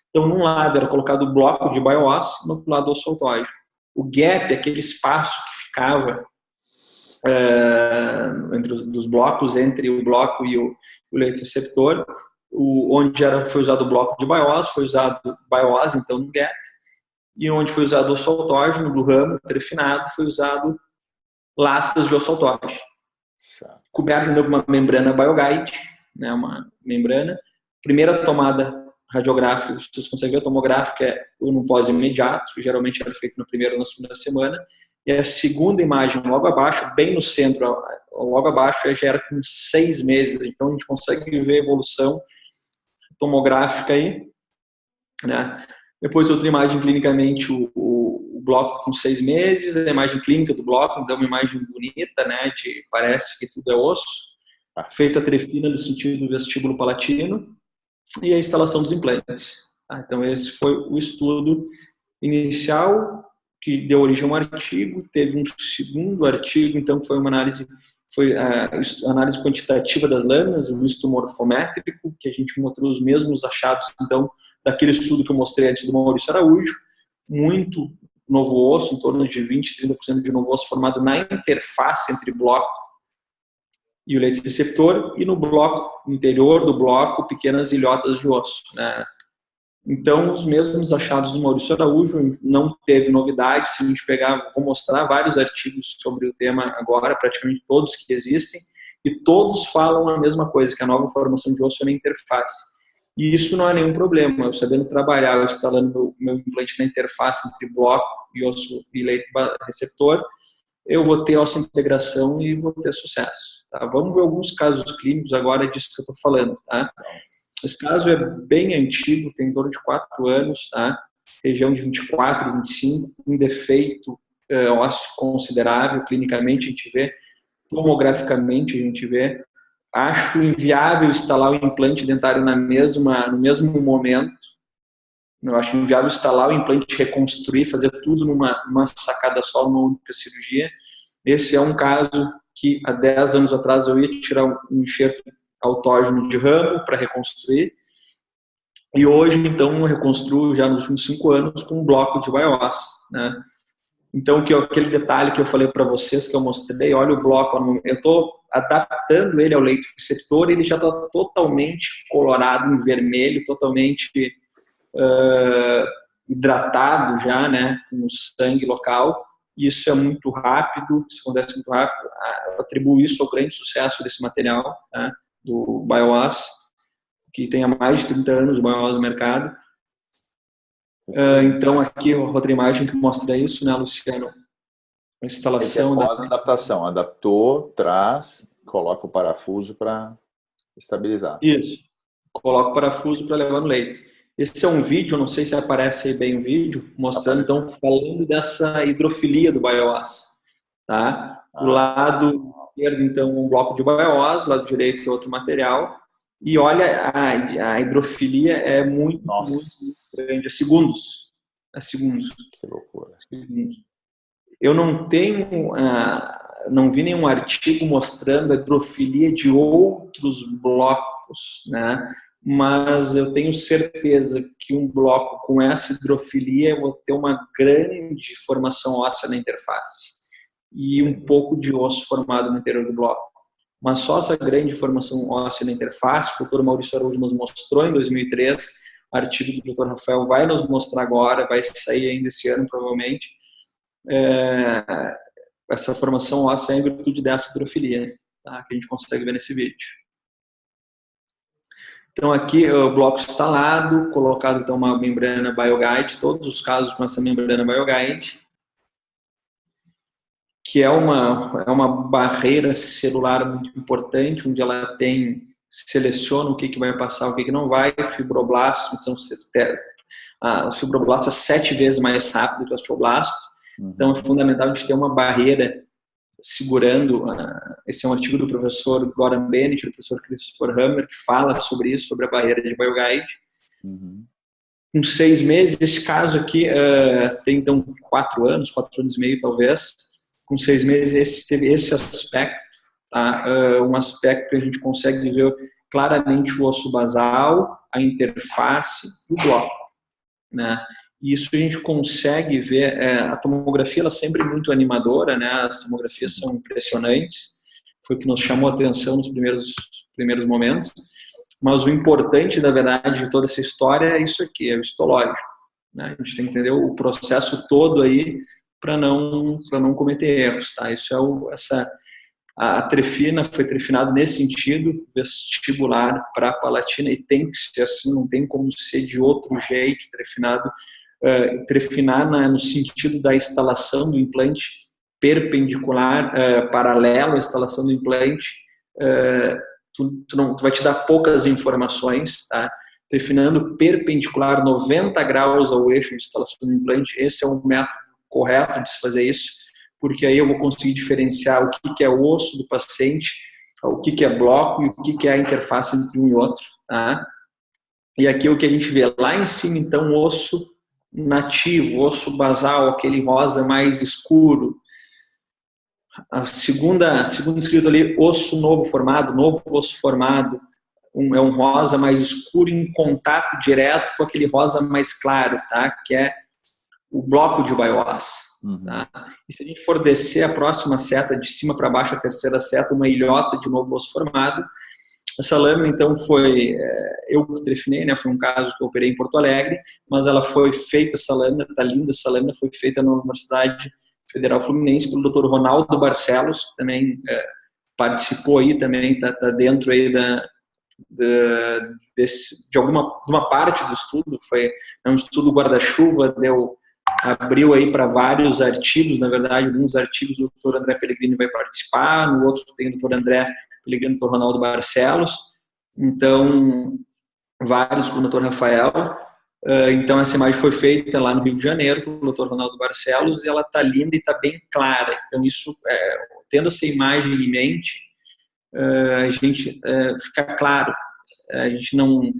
Então, num lado era colocado o bloco de BIOS, no outro lado o osso autógeno. O gap, aquele espaço que ficava entre os blocos, entre o bloco e o leito receptor, onde foi usado o bloco de BIOS, foi usado BIOS, então, no gap, e onde foi usado o osso autógeno do ramo trefinado, foi usado lascas de osso autógeno, coberto com uma membrana BioGuide, né, uma membrana. Primeira tomada radiográfica, vocês conseguem ver, a tomográfica é no pós-imediato, geralmente era feito na primeira ou na segunda semana, e a segunda imagem logo abaixo, bem no centro, logo abaixo, já era com 6 meses, então a gente consegue ver a evolução tomográfica aí, né? Depois outra imagem clinicamente, o bloco com 6 meses, a imagem clínica do bloco, então uma imagem bonita, né, parece que tudo é osso, feita a trefina no sentido do vestíbulo palatino e a instalação dos implantes. Tá? Então esse foi o estudo inicial que deu origem a um artigo, teve um segundo artigo, então que foi uma análise, foi a análise quantitativa das lâminas, o misto morfométrico, que a gente mostrou os mesmos achados, então, daquele estudo que eu mostrei antes do Maurício Araújo, muito novo osso, em torno de 20-30% de novo osso formado na interface entre bloco e o leito receptor, e no bloco, no interior do bloco, pequenas ilhotas de osso, né? Então, os mesmos achados do Maurício Araújo, não teve novidade. Se a gente pegar, vou mostrar vários artigos sobre o tema agora, praticamente todos que existem, e todos falam a mesma coisa, que a nova formação de osso é na interface. E isso não é nenhum problema. Eu sabendo trabalhar, eu instalando meu implante na interface entre bloco e osso e leito receptor, eu vou ter osseointegração e vou ter sucesso. Tá? Vamos ver alguns casos clínicos agora disso que eu estou falando. Tá? Esse caso é bem antigo, tem em torno de 4 anos, tá? Região de 24, 25, um defeito ósseo considerável, clinicamente a gente vê, tomograficamente a gente vê. Acho inviável instalar o implante dentário no mesmo momento. Eu acho inviável instalar o implante, reconstruir, fazer tudo numa sacada só, numa única cirurgia. Esse é um caso que há 10 anos atrás eu ia tirar um enxerto autógeno de ramo para reconstruir, e hoje então eu reconstruo já nos últimos 5 anos com um bloco de BIOS, né? Então aquele detalhe que eu falei para vocês, que eu mostrei, olha o bloco, eu estou adaptando ele ao leito receptor, ele já está totalmente colorado em vermelho, totalmente hidratado já, né, com o sangue local. Isso é muito rápido, isso acontece muito rápido. Eu atribuo isso ao grande sucesso desse material, tá? Do BIOS, que tem há mais de 30 anos o BIOS no mercado. Então aqui outra imagem que mostra isso, né, Luciano? A instalação da adaptação, adaptou, traz, coloca o parafuso para estabilizar. Isso, coloca o parafuso para levar no leito. Esse é um vídeo, não sei se aparece aí bem o vídeo, mostrando, então, falando dessa hidrofilia do BIOS, tá? Do lado esquerdo, então, um bloco de BIOS, do lado direito, outro material, e olha, a hidrofilia é muito grande, é segundos. Que loucura. Eu não vi nenhum artigo mostrando a hidrofilia de outros blocos, né? Mas eu tenho certeza que um bloco com essa hidrofilia eu vou ter uma grande formação óssea na interface e um pouco de osso formado no interior do bloco. Mas só essa grande formação óssea na interface, o Dr. Maurício Araújo nos mostrou em 2003, artigo do Dr. Rafael vai nos mostrar agora, vai sair ainda esse ano provavelmente, essa formação óssea é em virtude dessa hidrofilia, tá? Que a gente consegue ver nesse vídeo. Então aqui o bloco instalado, colocado então uma membrana BioGuide, todos os casos com essa membrana BioGuide, que é uma barreira celular muito importante, onde ela seleciona o que vai passar, o que não vai, fibroblasto, o fibroblasto é 7 vezes mais rápido que o osteoblasto, então é fundamental a gente ter uma barreira segurando. Esse é um artigo do professor Goran Bennett, do professor Christopher Hammer, que fala sobre isso, sobre a barreira de BioGuide. Com 6 meses, esse caso aqui tem então 4 anos e meio talvez, com 6 meses teve esse aspecto, tá? Um aspecto que a gente consegue ver claramente o osso basal, a interface e o bloco, né? E isso a gente consegue ver, a tomografia ela é sempre muito animadora, né? As tomografias são impressionantes, foi o que nos chamou a atenção nos primeiros momentos, mas o importante, na verdade, de toda essa história é isso aqui, é o histológico, né? A gente tem que entender o processo todo aí para não cometer erros, tá? Isso é a trefina foi trefinado nesse sentido, vestibular para a palatina, e tem que ser assim, não tem como ser de outro jeito, trefinar no sentido da instalação do implante perpendicular, paralelo à instalação do implante, tu vai te dar poucas informações, tá? Trefinando perpendicular 90 graus ao eixo de instalação do implante, esse é um método correto de se fazer isso, porque aí eu vou conseguir diferenciar o que é o osso do paciente, o que é bloco e o que é a interface entre um e outro, tá? E aqui o que a gente vê lá em cima, então, osso nativo, osso basal, aquele rosa mais escuro. A segunda escrito ali, osso novo formado, novo osso formado, é um rosa mais escuro em contato direto com aquele rosa mais claro, tá? Que é o bloco de Bioss. Tá? E se a gente for descer a próxima seta, de cima para baixo, a terceira seta, uma ilhota de novo osso formado. Essa lâmina, então, foi eu que trefinei, né? Foi um caso que eu operei em Porto Alegre, mas ela foi feita, essa lâmina, tá linda essa lâmina, foi feita na Universidade Federal Fluminense pelo Dr. Ronaldo Barcelos, que também participou aí, também tá dentro aí de uma parte do estudo. Foi um estudo guarda-chuva, abriu aí para vários artigos, na verdade, alguns artigos do Dr. André Pellegrini vai participar, no outro tem o Dr. André Pellegrini e o Dr. Ronaldo Barcelos, então vários com o Dr. Rafael. Então essa imagem foi feita lá no Rio de Janeiro com o Dr. Ronaldo Barcelos e ela está linda e está bem clara. Então isso, tendo essa imagem em mente, a gente fica claro, a gente não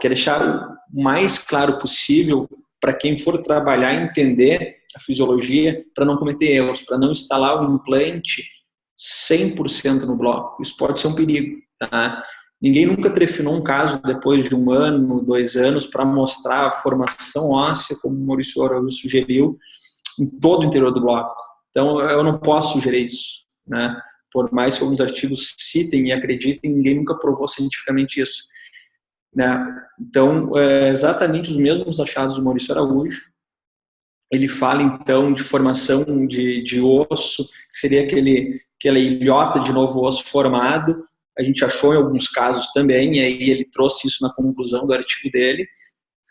quer deixar o mais claro possível para quem for trabalhar entender a fisiologia, para não cometer erros, para não instalar o implante 100% no bloco. Isso pode ser um perigo, tá? Ninguém nunca trefinou um caso depois de 1 ano, 2 anos, para mostrar a formação óssea, como o Maurício Araújo sugeriu, em todo o interior do bloco. Então, eu não posso sugerir isso, né? Por mais que alguns artigos citem e acreditem, ninguém nunca provou cientificamente isso, né? Então, exatamente os mesmos achados do Maurício Araújo. Ele fala, então, de formação de osso, que seria aquela ilhota de novo osso formado. A gente achou em alguns casos também, e aí ele trouxe isso na conclusão do artigo dele,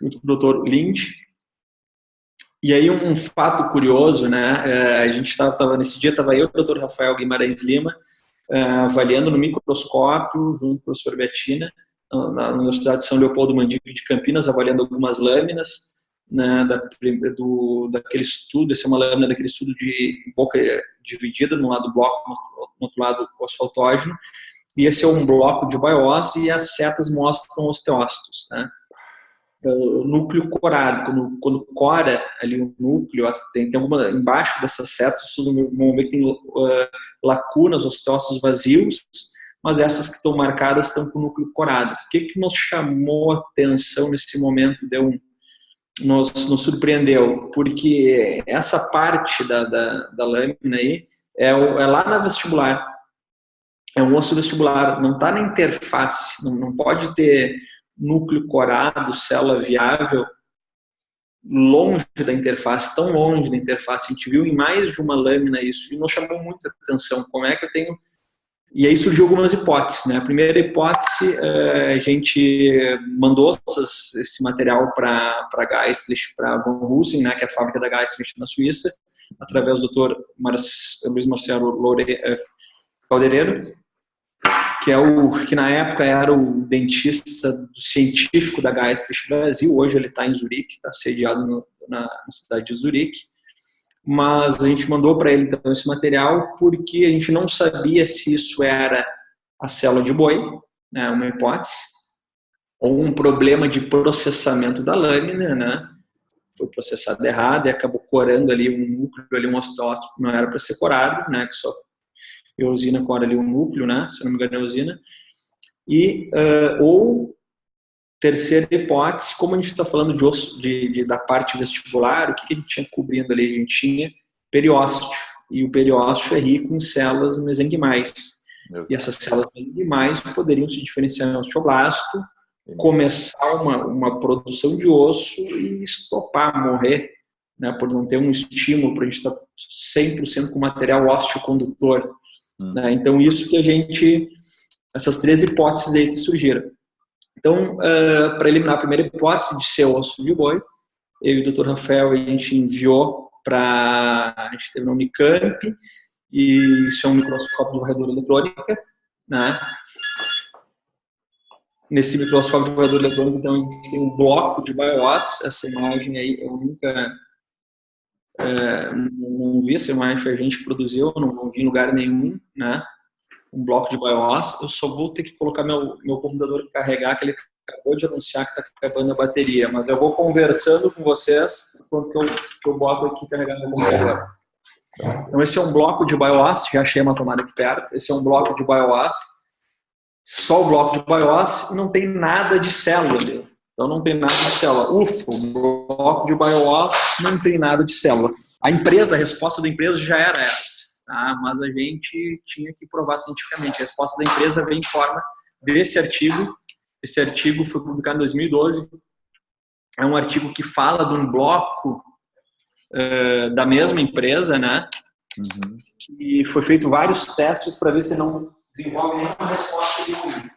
junto com o Dr. Lind. E aí um fato curioso, né? A gente nesse dia, estava eu e o Dr. Rafael Guimarães Lima, avaliando no microscópio, junto com o professor Bettina, na Universidade de São Leopoldo Mandique de Campinas, avaliando algumas lâminas, né, daquele estudo. Essa é uma lâmina daquele estudo de boca dividida, no lado bloco, no outro lado osso autógeno, e esse é um bloco de Bioss e as setas mostram osteócitos, né? O núcleo corado, quando cora ali o núcleo, tem alguma, embaixo dessas setas, normalmente tem lacunas, osteócitos vazios, mas essas que estão marcadas estão com o núcleo corado. O que nos chamou a atenção nesse momento, nos surpreendeu? Porque essa parte da lâmina aí é lá na vestibular, é um osso vestibular, não está na interface, não pode ter núcleo corado, célula viável longe da interface, tão longe da interface. A gente viu em mais de uma lâmina isso e nos chamou muita atenção. Como é que eu tenho... E aí surgiu algumas hipóteses, né? A primeira hipótese, a gente mandou esse material para Geistlich, para Von Husing, né, que é a fábrica da Geistlich na Suíça, através do Dr. Luiz Marcelo Caldereiro, que na época era o dentista científico da Geistlich Brasil. Hoje ele está em Zurique, está sediado na cidade de Zurique. Mas a gente mandou para ele então esse material porque a gente não sabia se isso era a célula de boi, né, uma hipótese, ou um problema de processamento da lâmina, né? Foi processado errado e acabou corando ali um núcleo, ali um osteócito que não era para ser corado, né? Que só eosina cora ali um núcleo, né? Se não me engano é eosina. E ou terceira hipótese, como a gente está falando de osso, da parte vestibular, o que a gente tinha cobrindo ali? A gente tinha periósteo, e o periósteo é rico em células mesenquimais. E essas células mesenquimais poderiam se diferenciar em osteoblasto, começar uma produção de osso e estopar, morrer, né, por não ter um estímulo, para a gente estar 100% com material ósseo condutor. Né? Então, isso que essas 3 hipóteses aí que surgiram. Então, para eliminar a primeira hipótese de ser osso de boi, eu e o Dr. Rafael, a gente enviou a gente teve na Unicamp, e isso é um microscópio de varredura eletrônica, né? Nesse microscópio de varredura eletrônica, então, a gente tem um bloco de Bioss. Essa imagem aí é a única não vi essa imagem que a gente produziu, não vi em lugar nenhum, né? Um bloco de BIOS. Eu só vou ter que colocar meu computador carregar, que ele acabou de anunciar que está acabando a bateria, mas eu vou conversando com vocês enquanto que eu boto aqui carregar meu computador. Então esse é um bloco de BIOS, já achei uma tomada aqui perto, esse é um bloco de BIOS, só o bloco de BIOS e não tem nada de célula ali. Então não tem nada de célula. Ufa, o bloco de BIOS não tem nada de célula. A resposta da empresa já era essa, tá? Mas a gente tinha que provar cientificamente. A resposta da empresa vem em forma desse artigo. Esse artigo foi publicado em 2012. É um artigo que fala de um bloco da mesma empresa, né? Uhum. Que foi feito vários testes para ver se não desenvolve nenhuma resposta imune.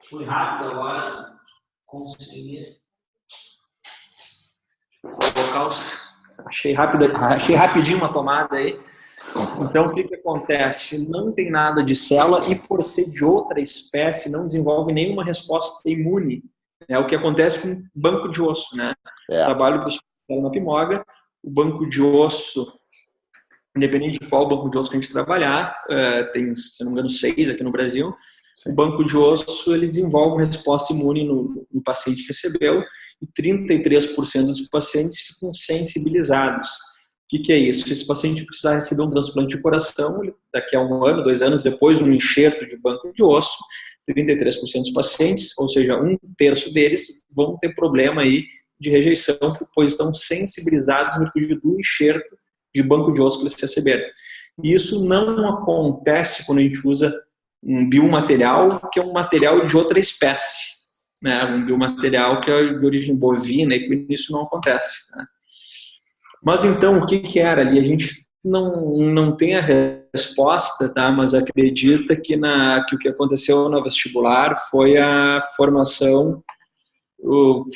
Fui rápido agora, consegui colocar achei rapidinho uma tomada aí. Então, o que acontece? Não tem nada de célula e, por ser de outra espécie, não desenvolve nenhuma resposta imune. É o que acontece com banco de osso, né? Trabalho na Pimoga, o banco de osso, independente de qual banco de osso que a gente trabalhar, tem, se não me engano, 6 aqui no Brasil. Sim. O banco de osso ele desenvolve uma resposta imune no paciente que recebeu e 33% dos pacientes ficam sensibilizados. O que é isso? Se esse paciente precisar receber um transplante de coração, daqui a 1 ano, 2 anos depois, um enxerto de banco de osso, 33% dos pacientes, ou seja, 1/3 deles, vão ter problema aí de rejeição, pois estão sensibilizados no virtude do enxerto de banco de osso que eles receberam. E isso não acontece quando a gente usa um biomaterial que é um material de outra espécie, né? Um biomaterial que é de origem bovina, e isso não acontece, né? Mas então, o que era ali? A gente não tem a resposta, tá? Mas acredita que o que aconteceu no vestibular foi a formação,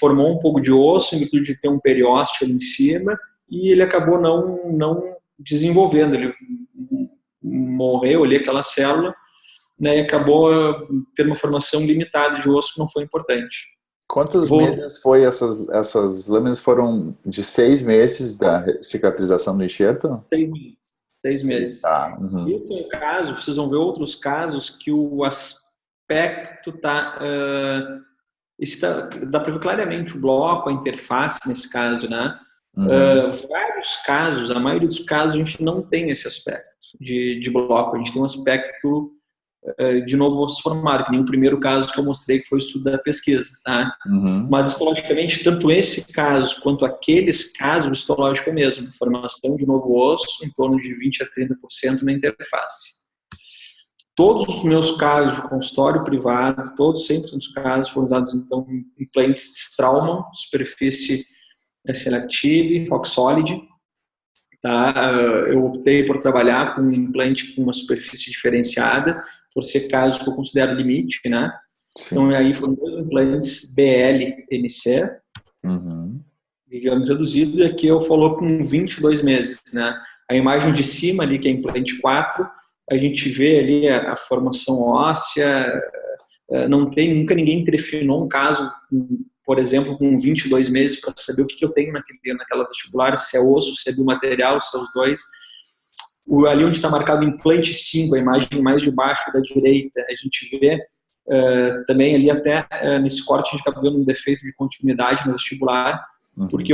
formou um pouco de osso em virtude de ter um periósteo ali em cima, e ele acabou não desenvolvendo, ele morreu ali aquela célula, né, e acabou tendo uma formação limitada de osso que não foi importante. Quantos meses foi essas lâminas? Foram de 6 meses da cicatrização do enxerto? 6 meses. Tá. Uhum. Esse é um caso, vocês vão ver outros casos que o aspecto dá para ver claramente o bloco, a interface nesse caso, né? Uhum. Vários casos, a maioria dos casos a gente não tem esse aspecto de bloco, a gente tem um aspecto de novo osso formado, que nem o primeiro caso que eu mostrei, que foi o estudo da pesquisa, tá? Uhum. Mas histologicamente, tanto esse caso quanto aqueles casos, o histológico é o mesmo, formação de novo osso em torno de 20 a 30% na interface. Todos os meus casos de consultório privado, todos 100% dos casos foram usados, então, implantes de Straumann, superfície Selectivity, Rock Solid. Tá? Eu optei por trabalhar com um implante com uma superfície diferenciada, por ser casos que eu considero limite, né? Sim. Então, aí foram 2 implantes BL-NC, digamos, reduzido, e aqui eu falou com 22 meses, né? A imagem de cima ali, que é implante 4, a gente vê ali a formação óssea, nunca ninguém trefinou um caso, por exemplo, com 22 meses para saber o que eu tenho naquela vestibular, se é osso, se é biomaterial, se é os dois. Ali onde está marcado implante 5, a imagem mais de baixo da direita, a gente vê também ali até nesse corte a gente acaba vendo um defeito de continuidade no vestibular, porque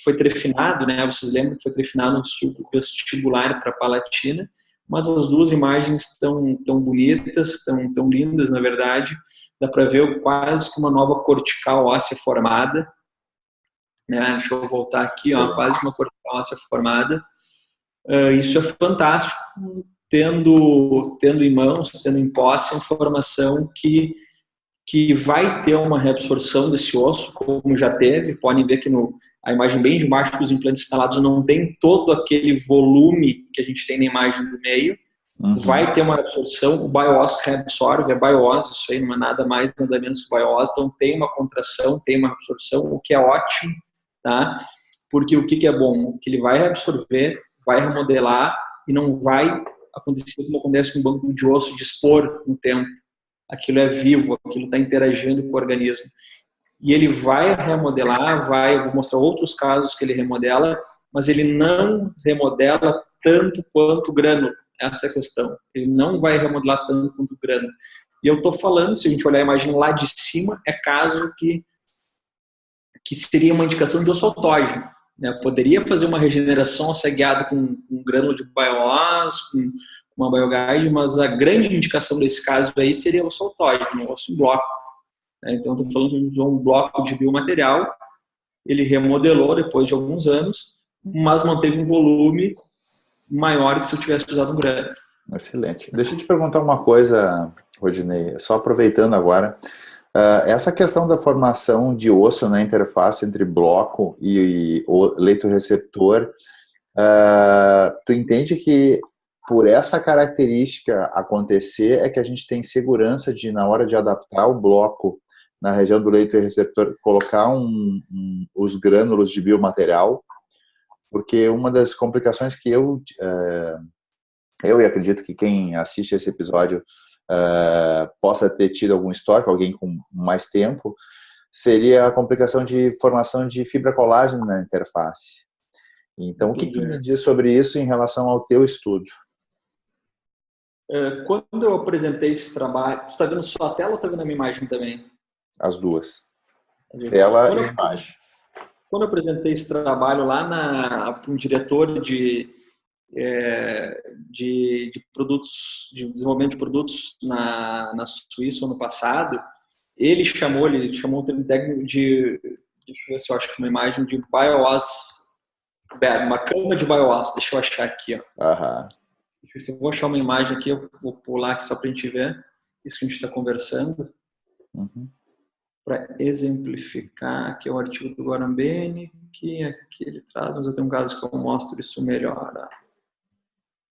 foi trefinado, né? Vocês lembram que foi trefinado no vestibular para palatina, mas as 2 imagens estão tão bonitas, tão lindas, na verdade. Dá para ver quase que uma nova cortical óssea formada, né? Deixa eu voltar aqui, ó, quase uma cortical óssea formada. Isso é fantástico, tendo em mãos, tendo em posse, informação que vai ter uma reabsorção desse osso, como já teve. Podem ver que a imagem bem de baixo dos implantes instalados não tem todo aquele volume que a gente tem na imagem do meio. Vai ter uma absorção, o BIOS reabsorve, é BIOS, isso aí não é nada mais, nada menos que BIOS, então tem uma contração, tem uma absorção, o que é ótimo, tá? Porque o que é bom? Que ele vai reabsorver, vai remodelar e não vai acontecer como acontece com um banco de osso de expor no tempo. Aquilo é vivo, aquilo está interagindo com o organismo. e ele vai remodelar, eu vou mostrar outros casos que ele remodela, mas ele não remodela tanto quanto o grânulo. Essa é a questão. Ele não vai remodelar tanto quanto o grânulo. E eu estou falando, se a gente olhar a imagem lá de cima, é caso que seria uma indicação de ossoltógeno. Né? Poderia fazer uma regeneração associada com um grânulo de BioOS, com uma BioGuide, mas a grande indicação desse caso aí seria o ossoltógeno, um bloco. Né? Então, estou falando de um bloco de biomaterial, ele remodelou depois de alguns anos, mas manteve um volume maior que se eu tivesse usado um grânulo. Excelente. Deixa eu te perguntar uma coisa, Rodinei, só aproveitando agora. Essa questão da formação de osso na interface entre bloco e o leito-receptor, tu entende que por essa característica acontecer é que a gente tem segurança de, na hora de adaptar o bloco na região do leito-receptor, colocar os grânulos de biomaterial? Porque uma das complicações que eu e acredito que quem assiste esse episódio possa ter tido algum histórico, alguém com mais tempo, seria a complicação de formação de fibra colágeno na interface. Então, o que me diz sobre isso em relação ao teu estudo? Quando eu apresentei esse trabalho, você está vendo só a tela ou está vendo a minha imagem também? As duas. Tela e imagem. Quando eu apresentei esse trabalho lá para um diretor de produtos, de desenvolvimento de produtos na Suíça ano passado, ele chamou um termo técnico de, deixa eu ver se eu acho que uma imagem de BioOS, uma cama de BioOS, deixa eu achar aqui, ó. Aham. Se eu vou achar uma imagem aqui, eu vou pular aqui só para a gente ver isso que a gente está conversando. Uhum. Para exemplificar, que é o artigo do Guarambeni, que aqui ele traz, mas eu tenho um caso que eu mostro isso melhor.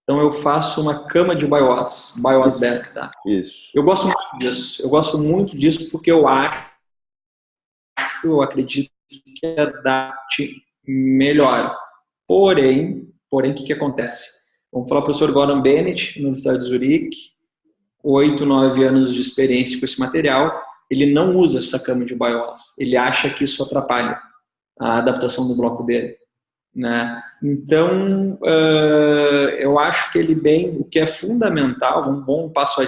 Então eu faço uma cama de BioOS Beta. Tá? Isso. Eu gosto muito disso. Eu gosto muito disso porque eu acredito que adapte melhor. Porém, o que acontece? Vamos falar para o professor Gordon Bennett, na Universidade de Zurique, 8, 9 anos de experiência com esse material. Ele não usa essa cama de BioOS. Ele acha que isso atrapalha a adaptação do bloco dele. Né? Então, eu acho que o que é fundamental, vamos um passo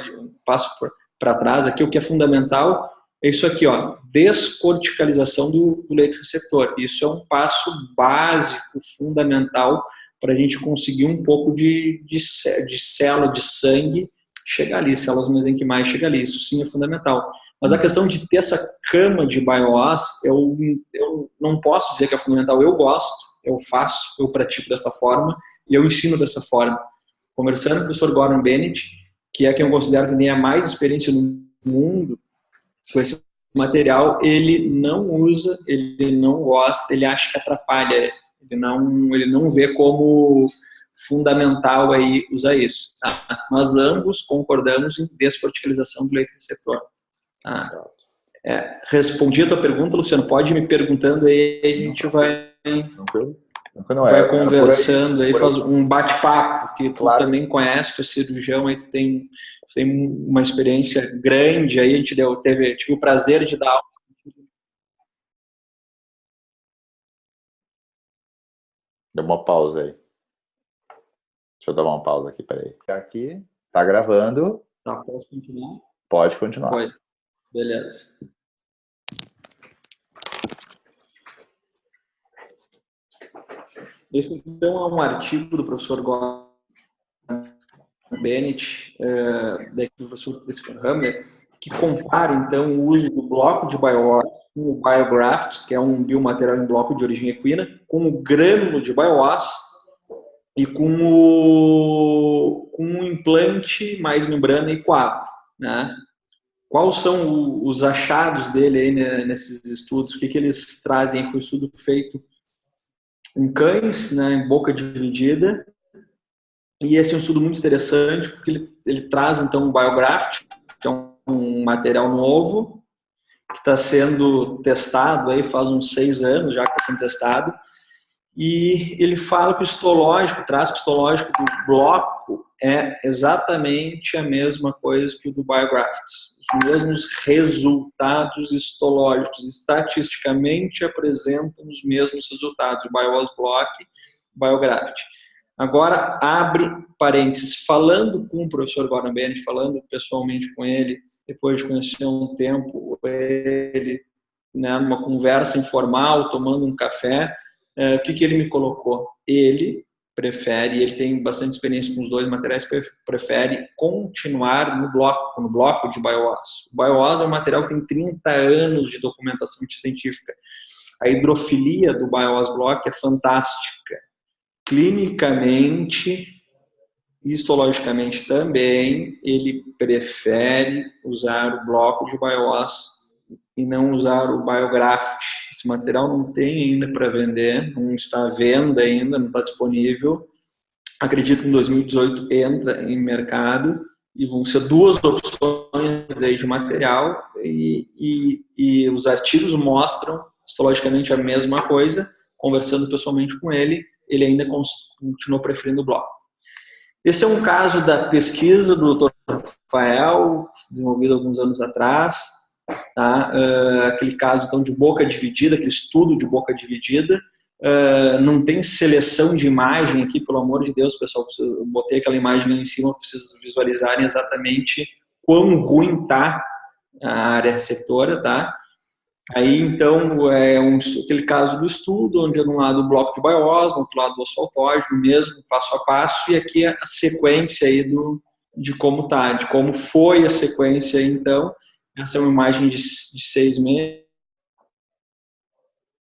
para trás aqui, o que é fundamental é isso aqui, ó, descorticalização do leito receptor. Isso é um passo básico, fundamental, para a gente conseguir um pouco de célula de sangue chegar ali, células mesenquimais chegar ali. Isso sim é fundamental. Mas a questão de ter essa cama de BioOS, eu não posso dizer que é fundamental. Eu gosto, eu faço, eu pratico dessa forma e eu ensino dessa forma. Conversando com o professor Gordon Bennett, que é quem eu considero que tem a mais experiência no mundo com esse material, ele não usa, ele não gosta, ele acha que atrapalha, ele não vê como fundamental aí usar isso. Tá? Nós ambos concordamos em descorticalização do leito receptor. Tá? Respondi a tua pergunta, Luciano. Pode ir me perguntando aí, a gente vai conversando aí, faz um bate-papo, que tu também conhece, tu é cirurgião, aí tu tem uma experiência grande, aí a gente tive o prazer de dar aula. Deu uma pausa aí. Deixa eu dar uma pausa aqui, peraí. Aqui, tá gravando. Tá, posso continuar? Pode continuar. Foi. Beleza. Esse, então, é um artigo do professor Gordon Bennett, do professor Christopher Hammer, que compara, então, o uso do bloco de BioOS com o BioGraft, que é um biomaterial em bloco de origem equina, com o grânulo de BioOS e com um implante mais membrana e coágulo, né? Quais são os achados dele aí, né, nesses estudos? O que eles trazem? Foi um estudo feito em cães, né, em boca dividida. E esse é um estudo muito interessante, porque ele traz, então, o BioGraft, que é um material novo, que está sendo testado, aí faz uns 6 anos já que está sendo testado. E ele fala que o histológico, o traço histológico do bloco é exatamente a mesma coisa que o do BioGrafts. Os mesmos resultados histológicos, estatisticamente apresentam os mesmos resultados, o BioOS Block, o BioGraft. Agora, abre parênteses, falando com o professor Gordon Bennett, falando pessoalmente com ele, depois de conhecer um tempo ele, né, numa conversa informal, tomando um café, o que ele me colocou? Ele prefere, ele tem bastante experiência com os dois materiais, prefere continuar no bloco de BioOS. O BioOS é um material que tem 30 anos de documentação científica. A hidrofilia do BioOS Block é fantástica. Clinicamente, histologicamente também, ele prefere usar o bloco de BioOS e não usar o BioGraft. Esse material não tem ainda para vender, não está à venda ainda, não está disponível. Acredito que em 2018 entra em mercado e vão ser duas opções aí de material e os artigos mostram histologicamente a mesma coisa. Conversando pessoalmente com ele, ele ainda continuou preferindo o bloco. Esse é um caso da pesquisa do Dr. Rafael, desenvolvida alguns anos atrás. Tá? Aquele caso então, de boca dividida, aquele estudo de boca dividida, não tem seleção de imagem aqui, pelo amor de Deus, pessoal, eu botei aquela imagem ali em cima para vocês visualizarem exatamente quão ruim está a área receptora, tá? Aí então é aquele caso do estudo, onde é de um lado o bloco de BioOS, do outro lado o osso autógeno, mesmo passo a passo, e aqui a sequência aí de como tá, de como foi a sequência aí, então. Essa é uma imagem de 6 meses.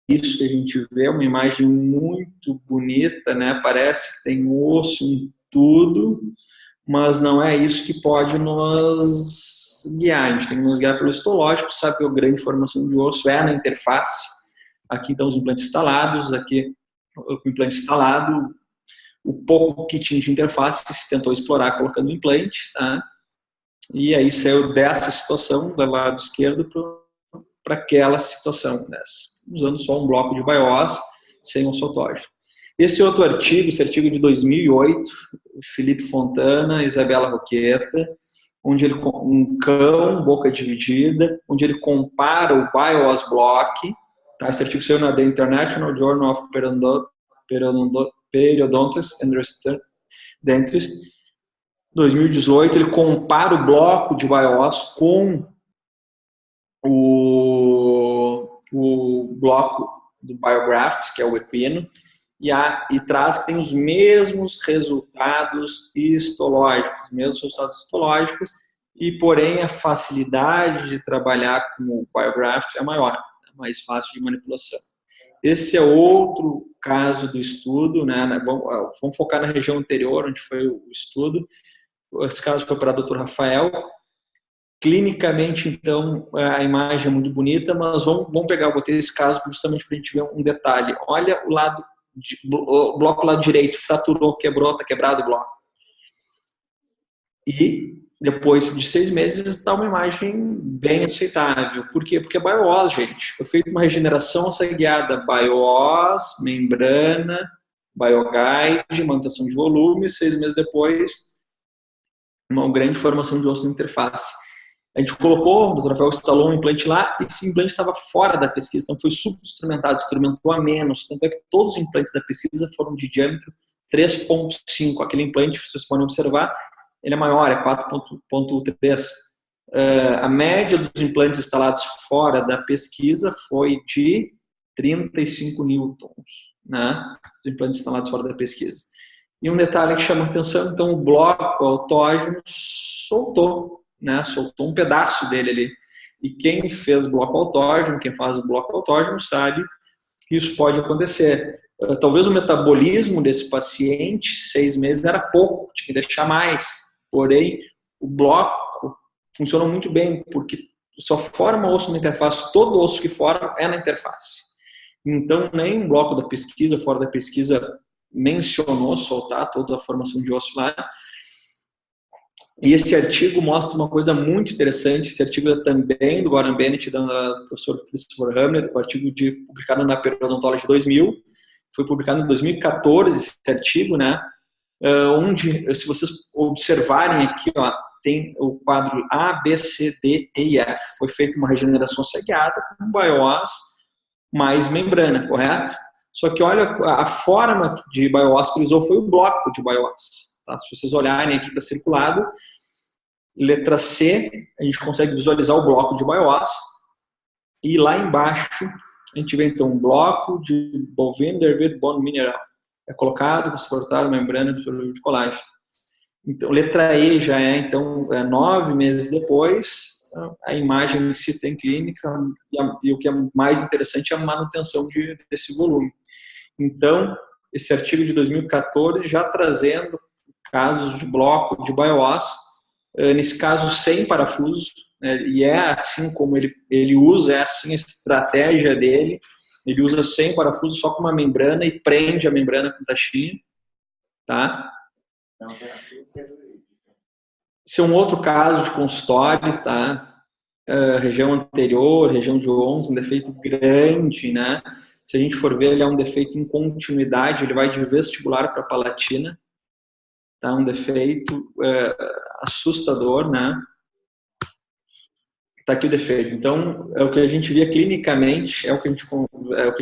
Isso que a gente vê é uma imagem muito bonita, né? Parece que tem osso em tudo, mas não é isso que pode nos guiar. A gente tem que nos guiar pelo histológico, sabe que a grande formação de osso é na interface. Aqui estão os implantes instalados, aqui o implante instalado, o pouco que tinha de interface se tentou explorar colocando o implante, tá? E aí saiu dessa situação, do lado esquerdo, para aquela situação, usando só um bloco de BioOS, sem um sotógeno. Esse outro artigo, esse artigo de 2008, Felipe Fontana, Isabela Roqueta, onde ele, um cão, boca dividida, onde ele compara o BioOS Block, tá? Esse artigo saiu na The International Journal of Periodontics and Dentistry, 2018, ele compara o bloco de BioOS com o bloco do BioGraft, que é o equino, e traz que tem os mesmos resultados histológicos, e porém a facilidade de trabalhar com o BioGraft é maior, é mais fácil de manipulação. Esse é outro caso do estudo, né? Vamos focar na região anterior, onde foi o estudo. Esse caso foi para o Dr. Rafael. Clinicamente, então, a imagem é muito bonita, mas vamos pegar, eu botei esse caso justamente para a gente ver um detalhe. Olha o bloco lado direito, fraturou, quebrou, está quebrado o bloco. E depois de 6 meses está uma imagem bem aceitável. Por quê? Porque é BioOS, gente. Foi feita uma regeneração guiada BioOS, membrana, BioGuide, manutenção de volume, 6 meses depois, uma grande formação de osso na interface. A gente colocou, o Dr. Rafael instalou um implante lá e esse implante estava fora da pesquisa, então foi subinstrumentado, instrumentou a menos. Tanto é que todos os implantes da pesquisa foram de diâmetro 3,5. Aquele implante, vocês podem observar, ele é maior, é 4,3. A média dos implantes instalados fora da pesquisa foi de 35 newtons, né? Os implantes instalados fora da pesquisa. E um detalhe que chama a atenção, então o bloco autógeno soltou, né? Soltou um pedaço dele ali. E quem fez bloco autógeno, quem faz o bloco autógeno sabe que isso pode acontecer. Talvez o metabolismo desse paciente, 6 meses era pouco, tinha que deixar mais. Porém, o bloco funciona muito bem, porque só forma osso na interface, todo osso que forma é na interface. Então, nem um bloco da pesquisa, fora da pesquisa, mencionou soltar toda a formação de osso lá. E esse artigo mostra uma coisa muito interessante. Esse artigo é também do Gordon Bennett, do professor Christopher Hamlet, um artigo publicado na Periodontology 2000. foi publicado em 2014 esse artigo, né? Onde, se vocês observarem aqui, ó, tem o quadro A, B, C, D, E e F. Foi feita uma regeneração cegueada com BioOS mais membrana, correto? Só que olha, a forma de BioOS que ele usou foi o bloco de BioOS. Tá? Se vocês olharem aqui, está circulado. Letra C, a gente consegue visualizar o bloco de BioOS. E lá embaixo, a gente vê então um bloco de bovino derived bone mineral. É colocado para suportar a membrana de colágeno. Então, letra E já é, então, 9 meses depois, a imagem em si tem clínica, e o que é mais interessante é a manutenção desse volume. Então, esse artigo de 2014 já trazendo casos de bloco de BioOS, nesse caso sem parafuso, né, e é assim como ele usa, é assim a estratégia dele, ele usa sem parafuso, só com uma membrana e prende a membrana com taxinha, tá? Esse é um outro caso de consultório, tá? Região anterior, região de 11, um defeito grande, né? Se a gente for ver, ele é um defeito em continuidade, ele vai de vestibular para palatina, tá? Um defeito assustador, né? Tá aqui o defeito. Então, é o que a gente vê clinicamente, é o que a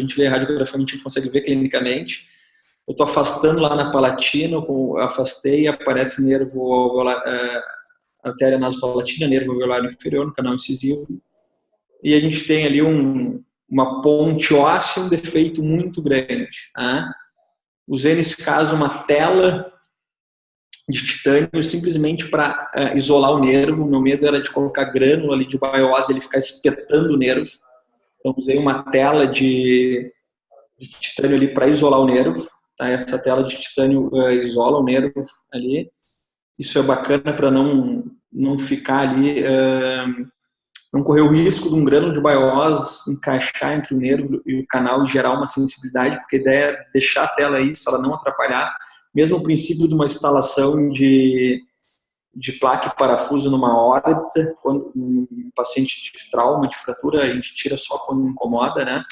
gente vê radiograficamente, a gente consegue ver clinicamente. Eu estou afastando lá na palatina, afastei, aparece nervo alveolar, artéria nasopalatina, nervo alveolar inferior no canal incisivo, e a gente tem ali uma ponte óssea, um defeito muito grande. Tá? Usei nesse caso uma tela de titânio simplesmente para isolar o nervo. O meu medo era de colocar grânula ali de BioOS e ele ficar espetando o nervo. Então usei uma tela de titânio ali para isolar o nervo. Tá? Essa tela de titânio isola o nervo ali. Isso é bacana para não ficar ali, não correr o risco de um grânulo de BioOS encaixar entre o nervo e o canal e gerar uma sensibilidade, porque a ideia é deixar a tela aí, se ela não atrapalhar. Mesmo o princípio de uma instalação de placa e parafuso numa órbita, quando um paciente de trauma, de fratura, a gente tira só quando incomoda, né?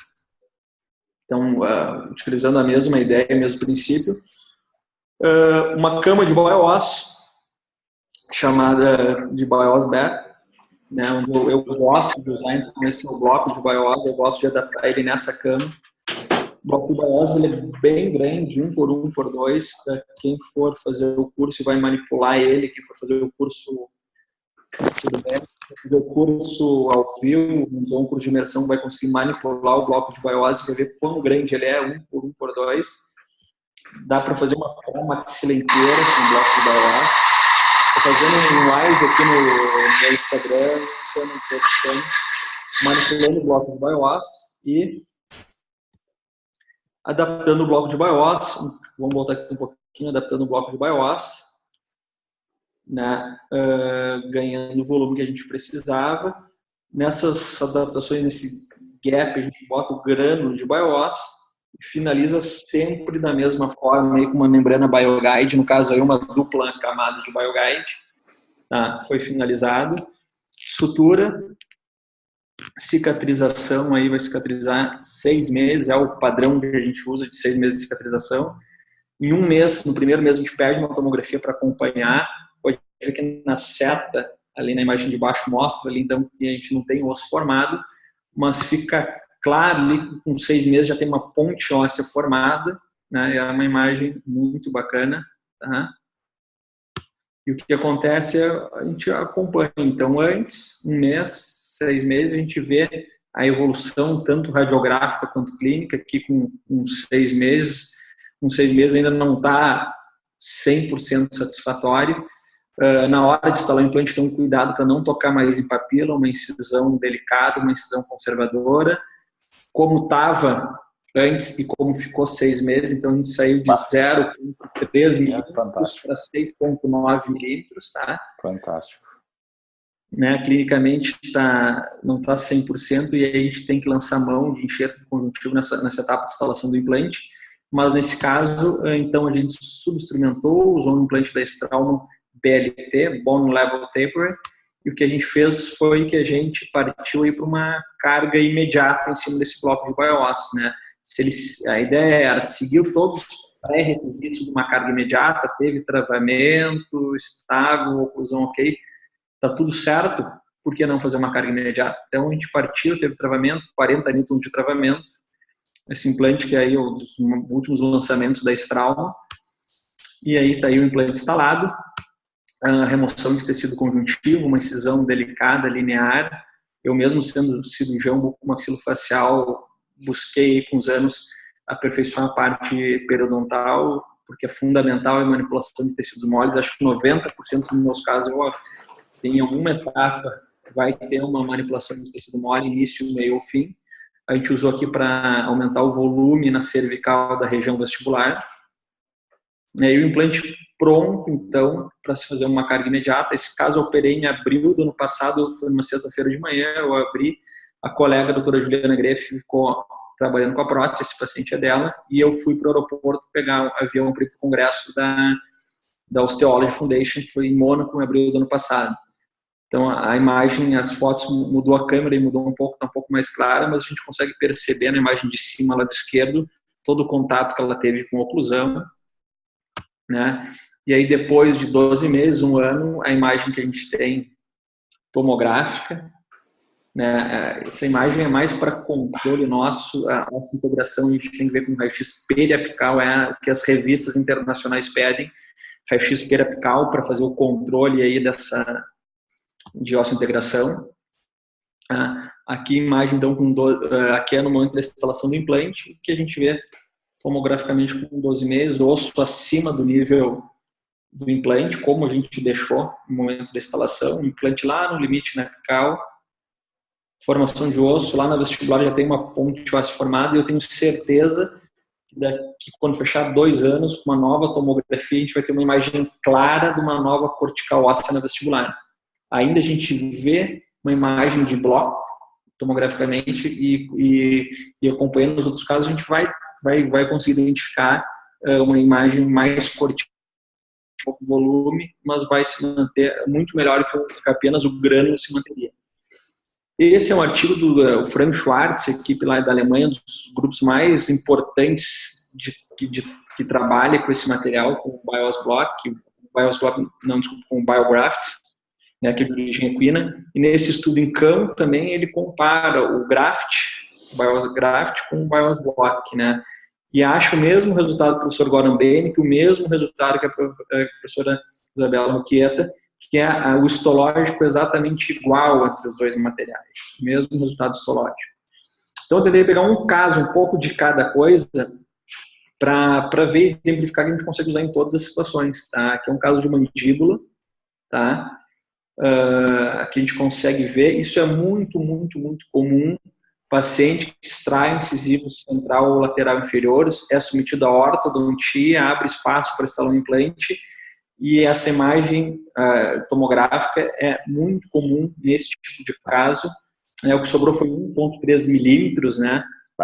Então, utilizando a mesma ideia, o mesmo princípio. Uma cama de BioOS, chamada de BioOS BET, né? Eu gosto de usar, então, esse é o bloco de BioOS, eu gosto de adaptar ele nessa cama. O bloco de BioOS ele é bem grande, 1 por 1 por 2, para quem for fazer o curso e vai manipular ele, quem for fazer o curso fazer o curso ao vivo, um curso de imersão, vai conseguir manipular o bloco de BioOS e vai ver quão grande ele é, 1 por 1 por 2. Dá para fazer uma axila inteira com o bloco de BioOS. Estou fazendo um live aqui no meu Instagram, manipulando o bloco de BioOS e adaptando o bloco de BioOS. Vamos voltar aqui um pouquinho, adaptando o bloco de BioOS, né? Ganhando o volume que a gente precisava. Nessas adaptações, nesse gap, a gente bota o grânulo de BioOS e finaliza sempre da mesma forma, aí com uma membrana BioGuide, no caso aí uma dupla camada de BioGuide. Tá? Foi finalizado. Sutura, cicatrização, aí vai cicatrizar 6 meses, é o padrão que a gente usa de 6 meses de cicatrização. Em 1 mês, no primeiro mês, a gente perde uma tomografia para acompanhar. Pode ver que na seta, ali na imagem de baixo, mostra ali, então, que a gente não tem osso formado, mas fica claro ali, com 6 meses já tem uma ponte óssea formada, né? É uma imagem muito bacana, tá? E o que acontece é a gente acompanha. Então, antes, 1 mês, 6 meses, a gente vê a evolução, tanto radiográfica quanto clínica, aqui com 6 meses. Com 6 meses ainda não está 100% satisfatório. Na hora de instalar o implante, tem um cuidado para não tocar mais em papila, uma incisão delicada, uma incisão conservadora. Como estava antes e como ficou 6 meses, então a gente saiu de 0,3 milímetros para 6,9 milímetros, tá? Fantástico. Né? Clinicamente não está 100% e aí a gente tem que lançar mão de enxerto conjuntivo nessa etapa de instalação do implante, mas nesse caso, então a gente subinstrumentou, usou um implante da Straumann BLT, Bone Level Taper, e o que a gente fez foi que a gente partiu para uma carga imediata em cima desse bloco de BioOS, né? A ideia era seguir todos os pré-requisitos de uma carga imediata, teve travamento, estável, oclusão ok, está tudo certo, por que não fazer uma carga imediata? Então a gente partiu, teve travamento, 40 newtons de travamento, esse implante que é aí um dos últimos lançamentos da Strauma, e aí está aí o implante instalado, a remoção de tecido conjuntivo, uma incisão delicada, linear. Eu mesmo, sendo cirurgião bucomaxilofacial, busquei com os anos aperfeiçoar a parte periodontal, porque é fundamental a manipulação de tecidos moles. Acho que 90% dos meus casos, eu tenho alguma etapa, vai ter uma manipulação de tecido mole, início, meio ou fim. A gente usou aqui para aumentar o volume na cervical da região vestibular. E aí o implante pronto, então, para se fazer uma carga imediata. Esse caso eu operei em abril do ano passado, foi numa sexta-feira de manhã, eu abri, a colega, a doutora Juliana Greff, ficou trabalhando com a prótese, esse paciente é dela, e eu fui para o aeroporto pegar o avião para ir para o congresso da Osteology Foundation, que foi em Mônaco, em abril do ano passado. Então, a imagem, as fotos, mudou a câmera e mudou um pouco, está um pouco mais clara, mas a gente consegue perceber na imagem de cima, lado esquerdo, todo o contato que ela teve com a oclusão, né? E aí, depois de 12 meses, um ano, a imagem que a gente tem tomográfica, né? Essa imagem é mais para controle nosso, a nossa integração a gente tem que ver com raio-x periapical, é o que as revistas internacionais pedem, raio-x periapical para fazer o controle aí de osso-integração. Aqui a imagem, então, aqui é no momento da instalação do implante, que a gente vê tomograficamente com 12 meses, osso acima do nível do implante, como a gente deixou no momento da instalação, implante lá no limite apical, formação de osso, lá na vestibular já tem uma ponte óssea formada, e eu tenho certeza que quando fechar 2 anos, com uma nova tomografia, a gente vai ter uma imagem clara de uma nova cortical óssea na vestibular. Ainda a gente vê uma imagem de bloco, tomograficamente, e acompanhando nos outros casos, a gente vai conseguir identificar uma imagem mais cortical, pouco volume, mas vai se manter muito melhor que apenas o grânulo se manteria. Esse é um artigo do Frank Schwartz, equipe lá da Alemanha, um dos grupos mais importantes que trabalha com esse material, com o BIOSBlock, com o BioGraft, né, que é de origem equina. E nesse estudo em campo também ele compara o BioGraft com o BioSblock, né? E acha o mesmo resultado do professor Gordon Bennett, o mesmo resultado que a professora Isabela Roqueta, que é o histológico exatamente igual entre os dois materiais, mesmo resultado histológico. Então eu tentei pegar um caso, um pouco de cada coisa, para ver, exemplificar que a gente consegue usar em todas as situações, tá? Aqui é um caso de mandíbula, tá? Aqui a gente consegue ver, isso é muito, muito, muito comum. Paciente que extrai incisivo central ou lateral inferiores, é submetido a ortodontia, abre espaço para instalar um implante, e essa imagem tomográfica é muito comum nesse tipo de caso. O que sobrou foi 1,3 milímetros, né?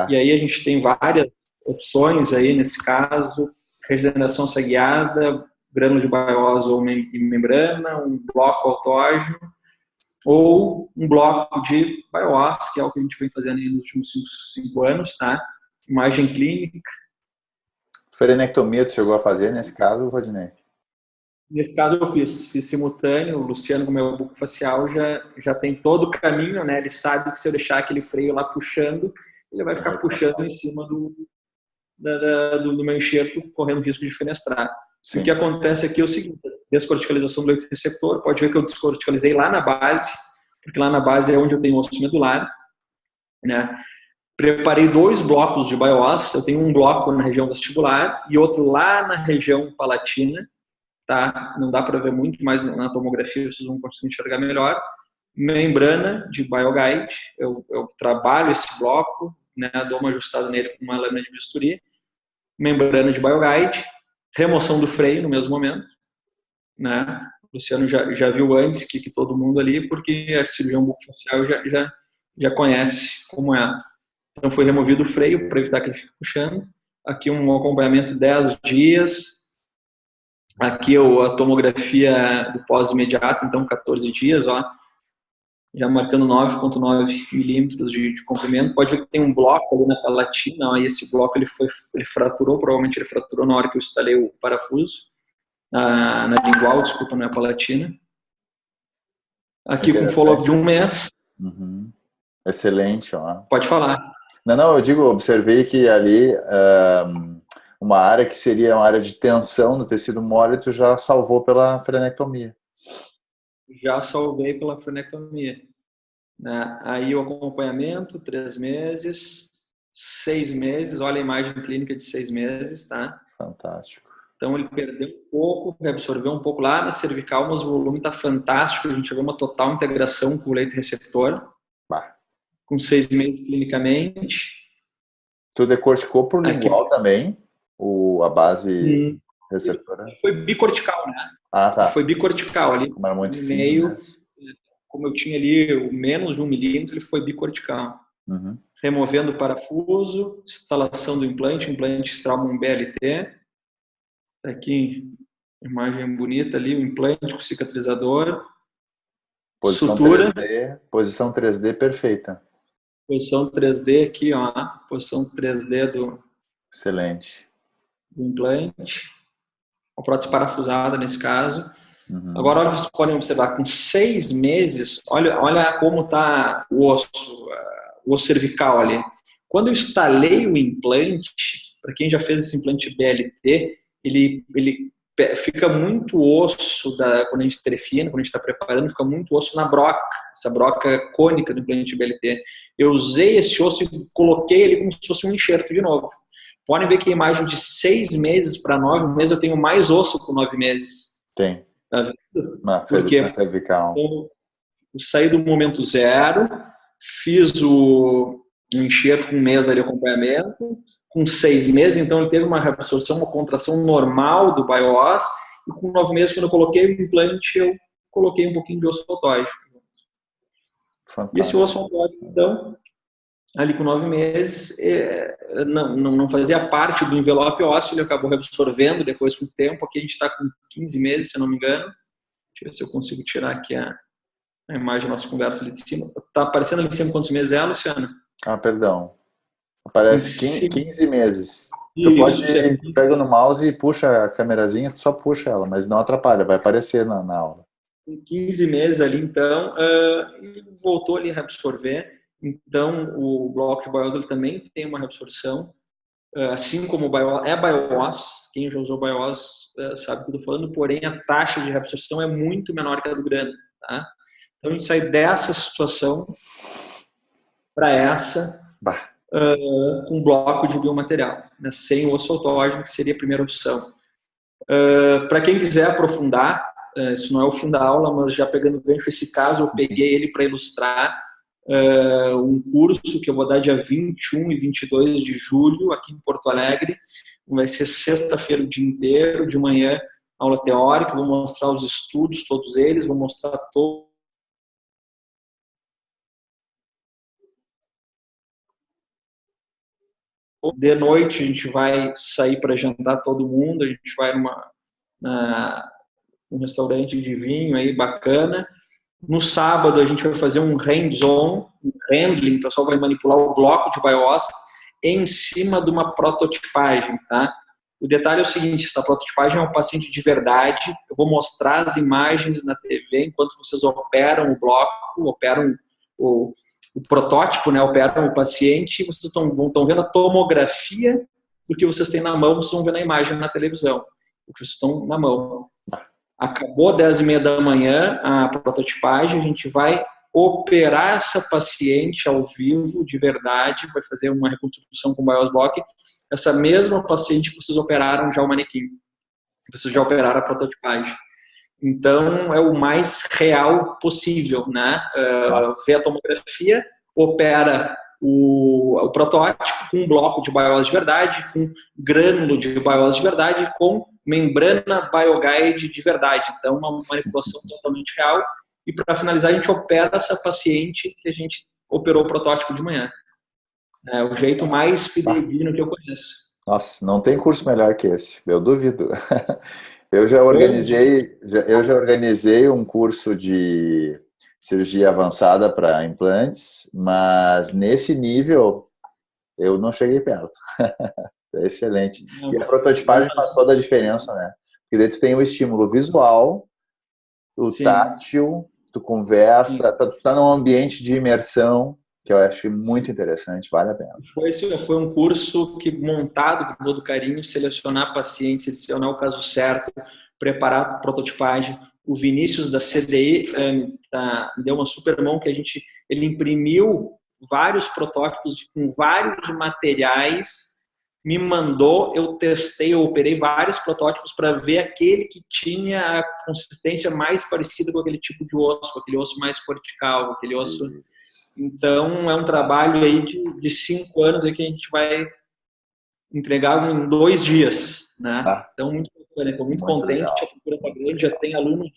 E aí a gente tem várias opções aí nesse caso: regeneração guiada, grânulo de biose ou membrana, um bloco autógeno, ou um bloco de biose, que é o que a gente vem fazendo aí nos últimos 5 anos, tá? Imagem clínica. Ferenectomia tu chegou a fazer nesse caso, Rodinei? Nesse caso eu fiz simultâneo. O Luciano, com meu bucofacial, já tem todo o caminho, né? Ele sabe que se eu deixar aquele freio lá puxando, ele vai ficar puxando em cima do meu enxerto, correndo risco de fenestrar. Sim. O que acontece aqui é o seguinte: descorticalização do leito receptor. Pode ver que eu descorticalizei lá na base, porque lá na base é onde eu tenho osso medular, né? Preparei 2 blocos de biose. Eu tenho um bloco na região vestibular e outro lá na região palatina, tá? Não dá para ver muito, mas na tomografia vocês vão conseguir enxergar melhor. Membrana de BioGuide. Eu trabalho esse bloco, né? Dou uma ajustada nele com uma lâmina de bisturi. Membrana de BioGuide. Remoção do freio no mesmo momento, né? O Luciano já viu antes que todo mundo ali, porque a cirurgião bucofacial já conhece como é. Então foi removido o freio para evitar que ele fique puxando. Aqui um acompanhamento 10 dias. Aqui a tomografia do pós-imediato, então 14 dias, ó. já marcando 9,9 milímetros de comprimento. Pode ver que tem um bloco ali na palatina, aí esse bloco ele fraturou, provavelmente ele fraturou na hora que eu instalei o parafuso, na lingual, desculpa, não é a palatina. Aqui com follow-up de 1 mês. Uhum. Excelente, ó. Pode falar. Não, eu digo, observei que ali uma área que seria uma área de tensão no tecido mole, tu já salvou pela frenectomia. Já salvei pela frenectomia. Né? Aí o acompanhamento, 3 meses, 6 meses, olha a imagem clínica de 6 meses, tá? Fantástico. Então ele perdeu um pouco, reabsorveu um pouco lá na cervical, mas o volume tá fantástico, a gente vê uma total integração com o leito receptor, com 6 meses clinicamente. Tu decorticou por lingual também, a base receptora? Foi bicortical, né? Ah, tá. Foi bicortical ali. Como era muito no fino, meio, né? Como eu tinha ali o menos de 1 milímetro, ele foi bicortical. Uhum. Removendo o parafuso, instalação do implante, Straumann BLT. Aqui, imagem bonita ali, o implante com cicatrizador. Posição sutura. 3D, posição 3D perfeita. Posição 3D aqui, ó. Posição 3D do Excelente. implante. A prótese parafusada nesse caso. Uhum. Agora, olha, vocês podem observar, com 6 meses, olha como está o osso cervical ali. Quando eu instalei o implante, para quem já fez esse implante BLT, ele fica muito osso, quando a gente trefina, quando a gente está preparando, fica muito osso na broca, essa broca cônica do implante BLT. Eu usei esse osso e coloquei ele como se fosse um enxerto de novo. Podem ver que a imagem de 6 meses para 9 meses, eu tenho mais osso com 9 meses. Tem. Tá vendo? Porque cervical. Eu saí do momento zero, fiz o enxerto com 1 mês de acompanhamento, com 6 meses, então ele teve uma reabsorção, uma contração normal do BIOS, e com 9 meses, quando eu coloquei o implante, eu coloquei um pouquinho de osso autógeno. E esse osso autógeno, então, ali com 9 meses, não fazia parte do envelope ósseo, ele acabou reabsorvendo depois com o tempo. Aqui a gente está com 15 meses, se não me engano. Deixa eu ver se eu consigo tirar aqui a imagem da nossa conversa ali de cima. Está aparecendo ali de cima quantos meses é, Luciano? Ah, perdão. Aparece 15 meses. Tu pega no mouse e puxa a câmerazinha, tu só puxa ela, mas não atrapalha, vai aparecer na aula. Com 15 meses ali, então, voltou ali a reabsorver. Então, o bloco de BIOS ele também tem uma reabsorção, assim como o BIOS, quem já usou BIOS sabe o que eu estou falando, porém a taxa de reabsorção é muito menor que a do grana. Tá? Então, a gente sai dessa situação para essa com bloco de biomaterial, né? Sem o osso autógeno, que seria a primeira opção. Para quem quiser aprofundar, isso não é o fim da aula, mas já pegando gancho esse caso, eu peguei ele para ilustrar um curso que eu vou dar dia 21 e 22 de julho aqui em Porto Alegre. Vai ser sexta-feira o dia inteiro, de manhã aula teórica, vou mostrar os estudos, todos eles, vou mostrar todo. De noite a gente vai sair para jantar todo mundo, a gente vai um restaurante de vinho aí bacana. No sábado a gente vai fazer um hands-on, um handling, o pessoal vai manipular o bloco de BIOS em cima de uma prototipagem, tá? O detalhe é o seguinte, essa prototipagem é um paciente de verdade, eu vou mostrar as imagens na TV enquanto vocês operam o bloco, operam o protótipo, né, operam o paciente, vocês estão vendo a tomografia do que vocês têm na mão, vocês vão ver na imagem na televisão, o que vocês estão na mão. Acabou 10h30 da manhã a prototipagem, a gente vai operar essa paciente ao vivo, de verdade, vai fazer uma reconstrução com o BIOS Block, essa mesma paciente que vocês operaram já o manequim, vocês já operaram a prototipagem. Então, é o mais real possível, né? Vê a tomografia, opera o protótipo com um bloco de BIOS de verdade, com grânulo de BIOS de verdade, com membrana BioGuide de verdade. Então, uma manipulação totalmente real. E, para finalizar, a gente opera essa paciente que a gente operou o protótipo de manhã. É o jeito mais fidedigno que eu conheço. Nossa, não tem curso melhor que esse, eu duvido. Eu já organizei um curso de cirurgia avançada para implantes, mas nesse nível eu não cheguei perto. É excelente. E a prototipagem faz toda a diferença, né? Porque daí tu tem o estímulo visual, o Sim. tátil, tu conversa, tu tá num ambiente de imersão, que eu acho muito interessante, vale a pena. Foi um curso que, montado com todo carinho, selecionar pacientes, selecionar o caso certo, preparar a prototipagem. O Vinícius da CDI deu uma super mão que ele imprimiu vários protótipos com vários materiais, me mandou, eu testei, eu operei vários protótipos para ver aquele que tinha a consistência mais parecida com aquele tipo de osso, com aquele osso mais cortical, aquele osso. Então, é um trabalho aí de 5 anos aí que a gente vai entregar em 2 dias, né? Então, muito bacana. Estou muito contente, legal. A procura está grande, já tem aluno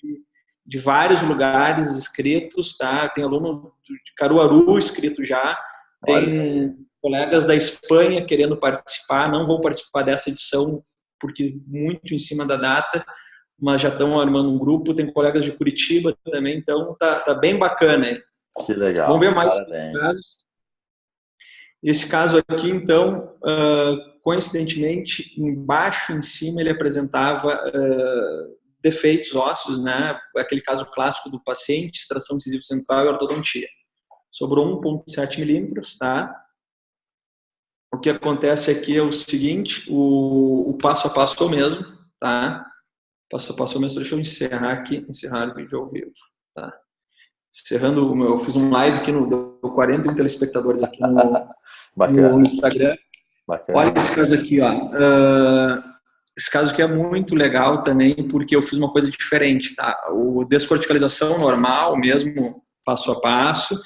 de vários lugares inscritos, tá? Tem aluno de Caruaru inscrito já, tem colegas da Espanha querendo participar, não vão participar dessa edição porque muito em cima da data, mas já estão armando um grupo, tem colegas de Curitiba também, então tá bem bacana. Que legal. Vamos ver mais casos. Esse caso aqui, então, coincidentemente, embaixo em cima ele apresentava defeitos ósseos, né? Aquele caso clássico do paciente, extração incisiva central e ortodontia. Sobrou 1,7 milímetros, tá? O que acontece aqui é o seguinte, o passo a passo é o mesmo, tá? Passo a passo é o mesmo. Deixa eu encerrar o vídeo ao vivo, tá? Encerrando, eu fiz um live aqui deu 40 mil telespectadores aqui no Instagram. Bacana. Olha esse caso aqui, ó. Esse caso aqui é muito legal também, porque eu fiz uma coisa diferente, tá? O descorticalização normal, mesmo passo a passo.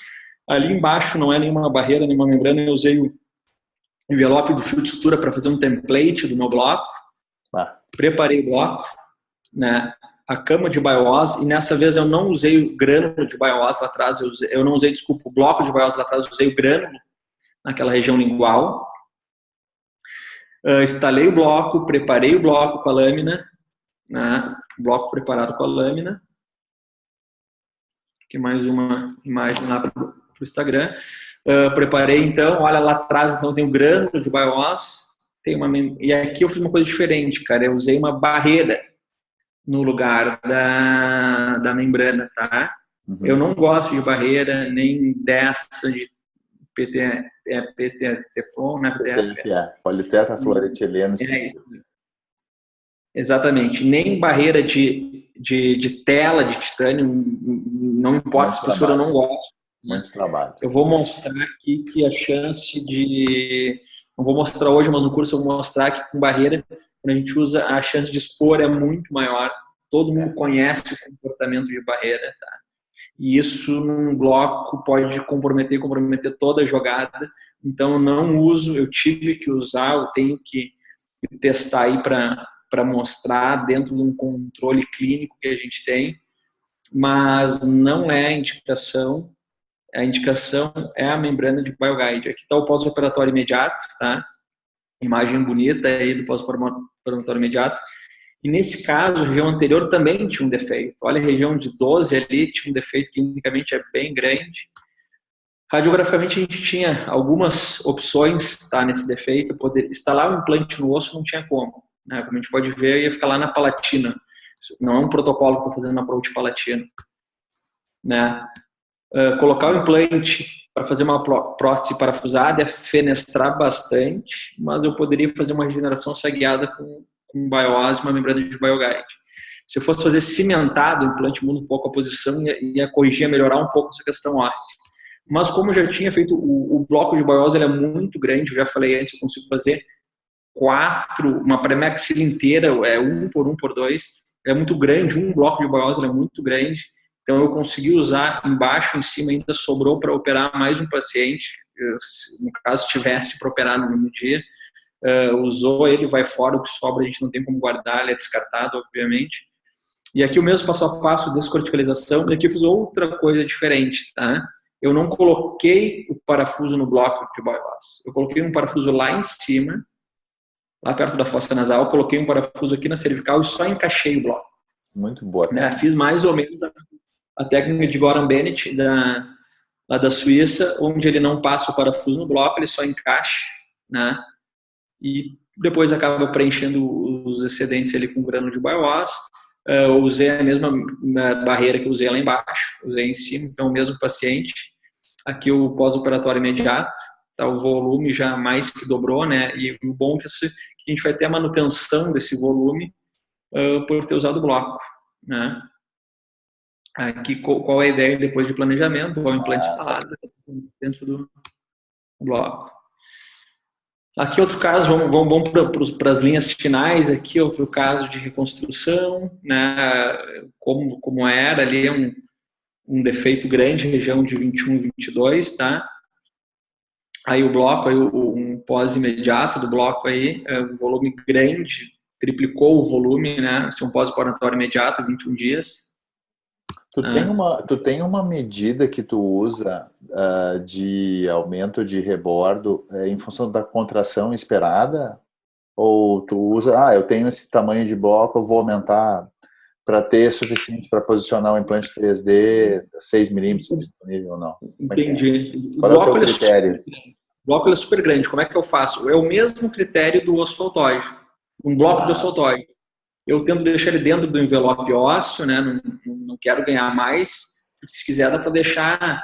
Ali embaixo não é nenhuma barreira, nenhuma membrana. Eu usei o envelope do fio de sutura para fazer um template do meu bloco. Preparei o bloco, né? A cama de BioOss, e nessa vez eu não usei o grânulo de BioOss lá atrás, eu não usei, desculpa, o bloco de BioOss lá atrás, eu usei o grânulo naquela região lingual. Instalei o bloco, preparei o bloco com a lâmina, né? Bloco preparado com a lâmina. Aqui mais uma imagem lá para o Instagram. Preparei então, olha lá atrás, então tem o grânulo de BioOss, e aqui eu fiz uma coisa diferente, cara, eu usei uma barreira no lugar da membrana, tá? Uhum. Eu não gosto de barreira, nem dessa de PT Teflon, né? Politetrafluoretileno. Exatamente. Nem barreira de tela de titânio, não importa se a espessura, eu não gosto. Muito trabalho. Eu vou mostrar aqui que a chance de... Não vou mostrar hoje, mas no curso eu vou mostrar que com barreira, quando a gente usa, a chance de expor é muito maior. Todo mundo conhece o comportamento de barreira, tá? E isso num bloco pode comprometer toda a jogada. Então eu não uso, eu tive que usar, eu tenho que testar aí para mostrar dentro de um controle clínico que a gente tem, mas não é a indicação. A indicação é a membrana de BioGuide. Aqui está o pós-operatório imediato, tá? Imagem bonita aí do pós-operatório imediato. E nesse caso, a região anterior também tinha um defeito. Olha, a região de 12 ali tinha um defeito que clinicamente é bem grande. Radiograficamente, a gente tinha algumas opções, tá, nesse defeito. Poder instalar um implante no osso não tinha como, né? Como a gente pode ver, ia ficar lá na palatina. Isso não é um protocolo que estou fazendo na approach palatina, né? Colocar o implante para fazer uma prótese parafusada é fenestrar bastante, mas eu poderia fazer uma regeneração guiada com BioOss, uma membrana de BioGuide. Se eu fosse fazer cimentado, o implante muda um pouco a posição e ia corrigir, melhorar um pouco essa questão óssea. Mas como eu já tinha feito, o bloco de BioOss ele é muito grande, eu já falei antes, eu consigo fazer 4, uma pré-maxila inteira, 1 por 1 por 2, é muito grande, um bloco de BioOss ele é muito grande. Então, eu consegui usar embaixo, em cima, ainda sobrou para operar mais um paciente. No caso, tivesse para operar no mesmo dia. Usou ele, vai fora, o que sobra a gente não tem como guardar, ele é descartado, obviamente. E aqui o mesmo passo a passo, descorticalização. E aqui eu fiz outra coisa diferente, tá? Eu não coloquei o parafuso no bloco de BioOss. Eu coloquei um parafuso lá em cima, lá perto da fossa nasal. Eu coloquei um parafuso aqui na cervical e só encaixei o bloco. Muito boa. Fiz mais ou menos a técnica de Goran Bennett, lá da Suíça, onde ele não passa o parafuso no bloco, ele só encaixa, né? E depois acaba preenchendo os excedentes ali com grano de BioOS. Eu usei a mesma barreira que eu usei lá embaixo, usei em cima, então o mesmo paciente. Aqui o pós-operatório imediato, tá, o volume já mais que dobrou, né? E o bom é que a gente vai ter a manutenção desse volume por ter usado o bloco, né? Aqui, qual é a ideia depois de planejamento? O implante instalado dentro do bloco. Aqui outro caso, vamos para as linhas finais, aqui outro caso de reconstrução, né? Como era ali, um defeito grande, região de 21, 22, tá? Aí o bloco, aí um pós imediato do bloco aí, um volume grande, triplicou o volume, né? Esse é um pós-operatório imediato, 21 dias. Tu tem uma medida que tu usa de aumento de rebordo em função da contração esperada? Ou tu usa, eu tenho esse tamanho de bloco, eu vou aumentar para ter suficiente para posicionar o implante 3D, 6 milímetros disponível ou não? Entendi. Qual é o teu critério? O bloco é super grande. Como é que eu faço? É o mesmo critério do osso autóide. Um bloco de osso autóide. Eu tento deixar ele dentro do envelope ósseo, né? Não quero ganhar mais. Se quiser, dá para deixar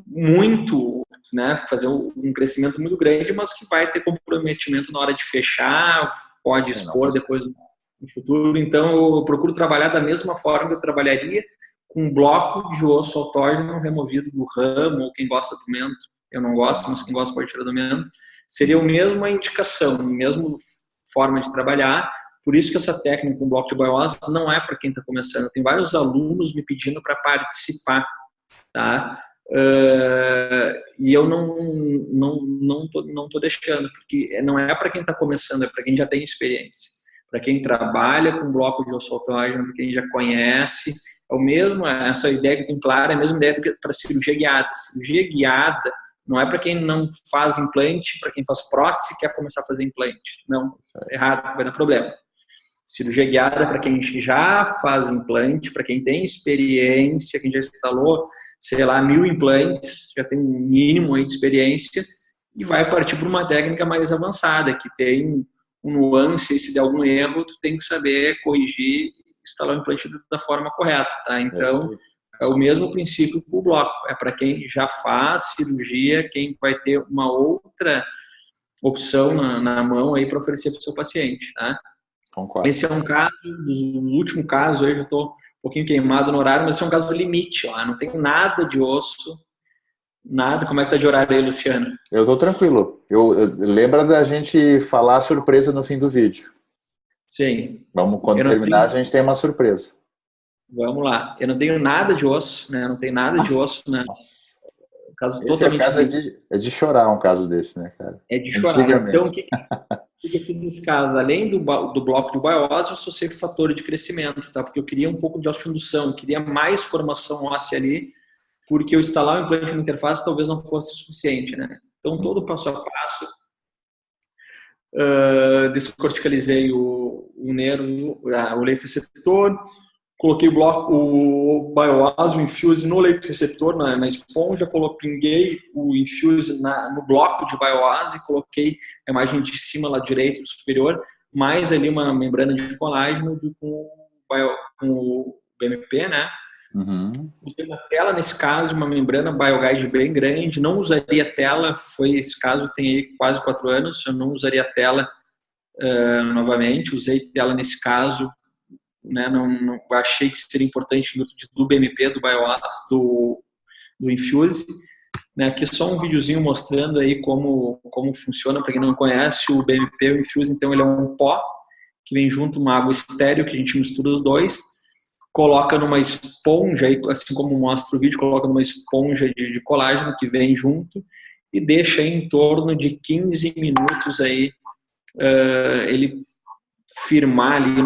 muito, né? Fazer um crescimento muito grande, mas que vai ter comprometimento na hora de fechar, pode expor depois no futuro. Então, eu procuro trabalhar da mesma forma que eu trabalharia com um bloco de osso autógeno removido do ramo, ou quem gosta do mento. Eu não gosto, mas quem gosta pode tirar do mento. Seria a mesma indicação, a mesma forma de trabalhar. Por isso que essa técnica com bloco de BioOS não é para quem está começando. Tem vários alunos me pedindo para participar, tá? E eu não tô deixando, porque não é para quem está começando, é para quem já tem experiência. Para quem trabalha com bloco de osso autógeno, para quem já conhece, é o mesmo, essa ideia que tem clara, é a mesma ideia para cirurgia guiada. Cirurgia guiada não é para quem não faz implante, para quem faz prótese e quer começar a fazer implante. Não, errado, vai dar problema. Cirurgia guiada é para quem já faz implante, para quem tem experiência, quem já instalou, sei lá, 1000 implantes, já tem um mínimo aí de experiência e vai partir para uma técnica mais avançada, que tem um nuance, se der algum erro, tu tem que saber corrigir e instalar o implante da forma correta, tá? Então, é o mesmo princípio que o bloco. É para quem já faz cirurgia, quem vai ter uma outra opção na mão aí para oferecer para o seu paciente, tá? Concordo. Esse é um caso, o último caso, aí já estou um pouquinho queimado no horário, mas esse é um caso do limite, ó. Não tem nada de osso, nada. Como é que tá de horário aí, Luciano? Eu tô tranquilo. Lembra da gente falar a surpresa no fim do vídeo. Sim. Quando terminar, a gente tem uma surpresa. Vamos lá. Eu não tenho nada de osso, né? Não tem nada de osso, né? Caso totalmente é de chorar um caso desse, né, cara? É de chorar. Então, o que eu fiz nesse caso? Além do bloco de BioOS, eu associei fator de crescimento, tá? Porque eu queria um pouco de osteoindução, eu queria mais formação óssea ali, porque eu instalar o implante na interface talvez não fosse suficiente, né? Então, todo passo a passo, descorticalizei o nervo, o leito receptor, coloquei o BioOS, o Infuse no leito receptor, na esponja, pinguei o Infuse no bloco de BioOS e coloquei a imagem de cima lá direito do superior, mais ali uma membrana de colágeno com o BMP, né? Uhum. Usei uma tela, nesse caso, uma membrana BioGuide bem grande, não usaria tela, esse caso tem aí quase 4 anos, eu não usaria tela novamente, usei tela nesse caso, né, não achei que seria importante do BMP, do BioOS, do Infuse, né, aqui é só um videozinho mostrando aí como funciona, para quem não conhece, o BMP, o Infuse, então ele é um pó, que vem junto uma água estéreo, que a gente mistura os dois, coloca numa esponja, assim como mostra o vídeo, coloca numa esponja de colágeno que vem junto, e deixa aí em torno de 15 minutos aí, ele firmar ali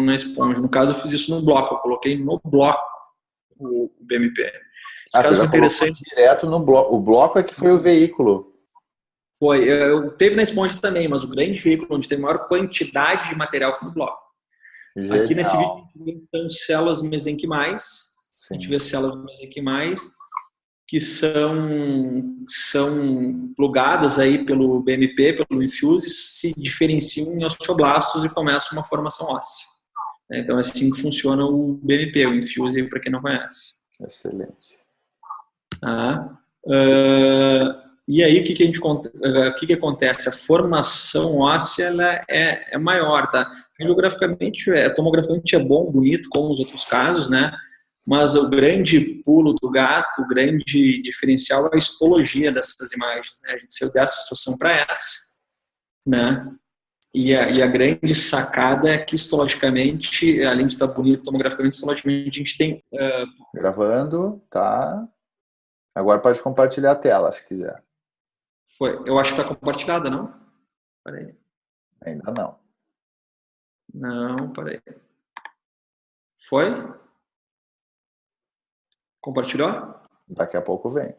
na esponja. No caso, eu fiz isso no bloco. Eu coloquei no bloco o BMP. Esse caso foi interessante. Direto no bloco. O bloco é que foi o veículo. Teve na esponja também, mas o grande veículo onde tem maior quantidade de material foi no bloco. Aqui nesse vídeo Genial. a gente vê então células mesenquimais. A gente Sim. vê células mesenquimais que são plugadas aí pelo BMP, pelo Infuse, se diferenciam em osteoblastos e começam uma formação óssea. Então, assim que funciona o BMP, o Infuse, para quem não conhece. Excelente. Tá? E aí, o que acontece? A formação óssea ela é maior, tá? Radiograficamente, tomograficamente é bom, bonito, como os outros casos, né? Mas o grande pulo do gato, o grande diferencial é a histologia dessas imagens, né? A gente saiu dessa situação para essa, né? E a grande sacada é que histologicamente, além de estar bonito tomograficamente, histologicamente a gente tem... Gravando, tá? Agora pode compartilhar a tela, se quiser. Eu acho que está compartilhada, não? Peraí. Ainda não. Não, peraí. Foi? Compartilhou? Daqui a pouco vem.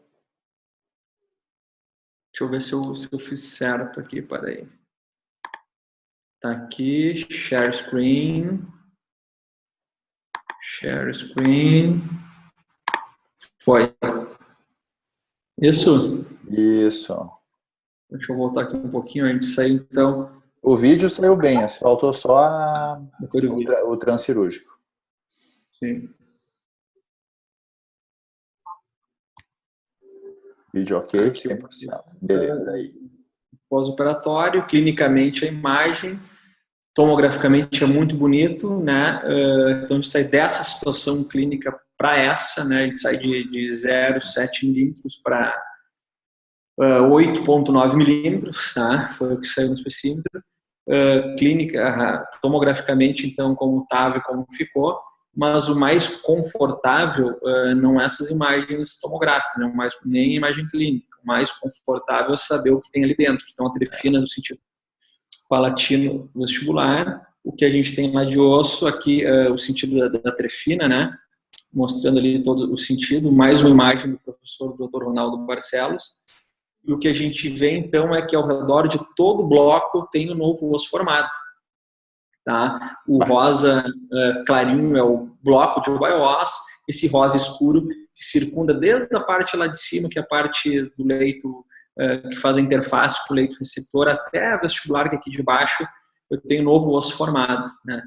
Deixa eu ver se eu fiz certo aqui, peraí. Tá aqui, share screen. Share screen. Foi. Isso? Isso. Deixa eu voltar aqui um pouquinho antes de sair, então. O vídeo saiu bem, faltou só o transcirúrgico. Sim. Vídeo ok, 100%. Beleza, aí. Pós-operatório, clinicamente a imagem, tomograficamente é muito bonito, né? Então a gente sai dessa situação clínica para essa, né? A gente sai de 0,7 milímetros para 8,9 milímetros, tá? Foi o que saiu no especímetro. Clínica, tomograficamente, então, como estava e como ficou, mas o mais confortável não é essas imagens tomográficas, não, nem imagem clínica. O mais confortável é saber o que tem ali dentro. Então, a trefina no sentido palatino vestibular, o que a gente tem lá de osso, aqui o sentido da trefina, né? Mostrando ali todo o sentido, mais uma imagem do professor Dr. Ronaldo Barcelos. E o que a gente vê, então, é que ao redor de todo o bloco tem um novo osso formado. Tá? O rosa clarinho é o bloco de Urbaiós, esse rosa escuro que circunda desde a parte lá de cima, que é a parte do leito que faz a interface com o leito receptor, até a vestibular, que aqui de baixo eu tenho um novo osso formado. Né?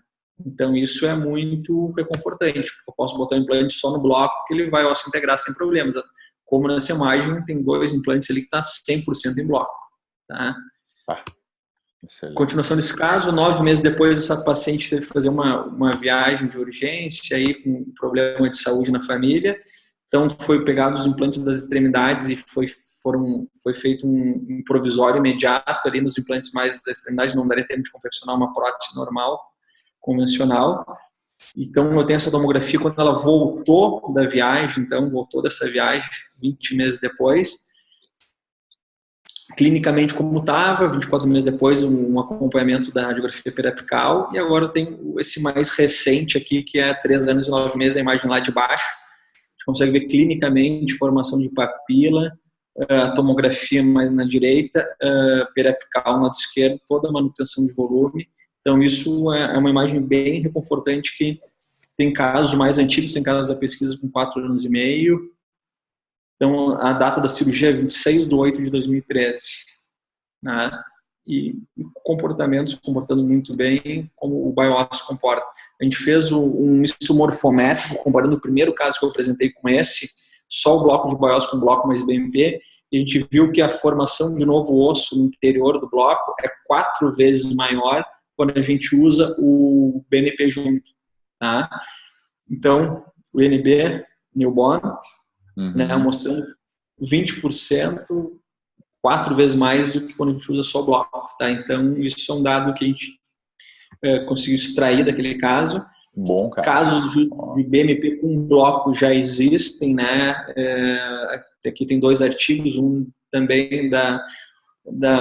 Então isso é muito reconfortante, porque eu posso botar o implante só no bloco que ele vai osso integrar sem problemas. Como nessa imagem tem 2 implantes ali que está 100% em bloco. Tá? Continuação desse caso, 9 meses depois, essa paciente teve que fazer uma viagem de urgência aí, com um problema de saúde na família. Então, foi pegado os implantes das extremidades e foi feito um provisório imediato ali nos implantes mais da extremidade. Não daria tempo de confeccionar uma prótese normal, convencional. Então, eu tenho essa tomografia quando ela voltou da viagem, então, voltou dessa viagem 20 meses depois. Clinicamente como estava, 24 meses depois, um acompanhamento da radiografia periapical, e agora eu tenho esse mais recente aqui, que é 3 anos e 9 meses, a imagem lá de baixo. A gente consegue ver clinicamente formação de papila, a tomografia mais na direita, periapical no lado esquerdo, toda a manutenção de volume. Então isso é uma imagem bem reconfortante, que tem casos mais antigos, tem casos da pesquisa com 4 anos e meio. Então, a data da cirurgia é 26/8/2013. Né? E se comportando muito bem, como o BIOS se comporta. A gente fez um misto morfométrico, comparando o primeiro caso que eu apresentei com esse, só o bloco de BIOS com o bloco mais BMP, e a gente viu que a formação de novo osso no interior do bloco é 4 vezes maior quando a gente usa o BNP junto. Tá? Então, o NB, newborn, né, mostrando 20%, 4 vezes mais do que quando a gente usa só bloco. Tá? Então, isso é um dado que a gente conseguiu extrair daquele caso. Bom caso. Casos de BMP com bloco já existem. Né? Aqui tem 2 artigos, um também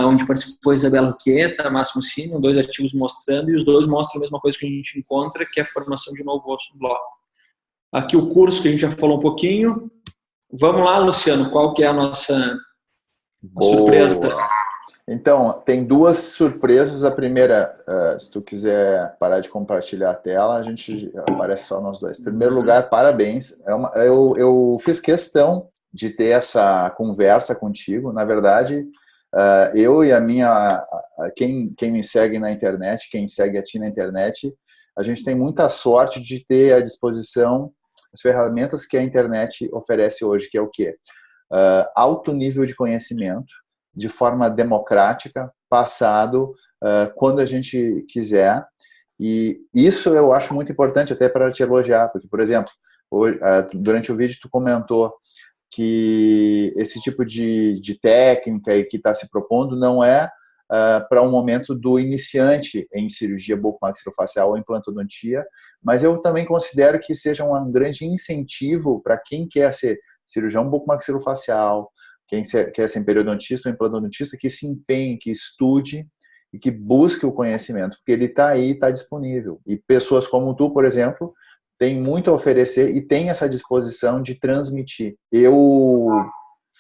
onde participou a Isabela Roqueta, Máximo Sino, 2 artigos mostrando, e os 2 mostram a mesma coisa que a gente encontra, que é a formação de novo osso no bloco. Aqui o curso que a gente já falou um pouquinho. Vamos lá, Luciano, qual que é a nossa surpresa? Então, tem duas surpresas. A primeira, se tu quiser parar de compartilhar a tela, a gente aparece só nós dois. Em primeiro lugar, parabéns. Eu fiz questão de ter essa conversa contigo. Na verdade, eu e quem me segue na internet, quem segue a ti na internet, a gente tem muita sorte de ter à disposição as ferramentas que a internet oferece hoje, que é o quê? Alto nível de conhecimento, de forma democrática, passado quando a gente quiser. E isso eu acho muito importante até para te elogiar, porque, por exemplo, hoje, durante o vídeo tu comentou que esse tipo de técnica e que está se propondo não é para um momento do iniciante em cirurgia bucomaxilofacial ou implantodontia, mas eu também considero que seja um grande incentivo para quem quer ser cirurgião bucomaxilofacial, quem quer ser periodontista ou implantodontista, que se empenhe, que estude e que busque o conhecimento, porque ele está aí, está disponível. E pessoas como tu, por exemplo, têm muito a oferecer e têm essa disposição de transmitir. Eu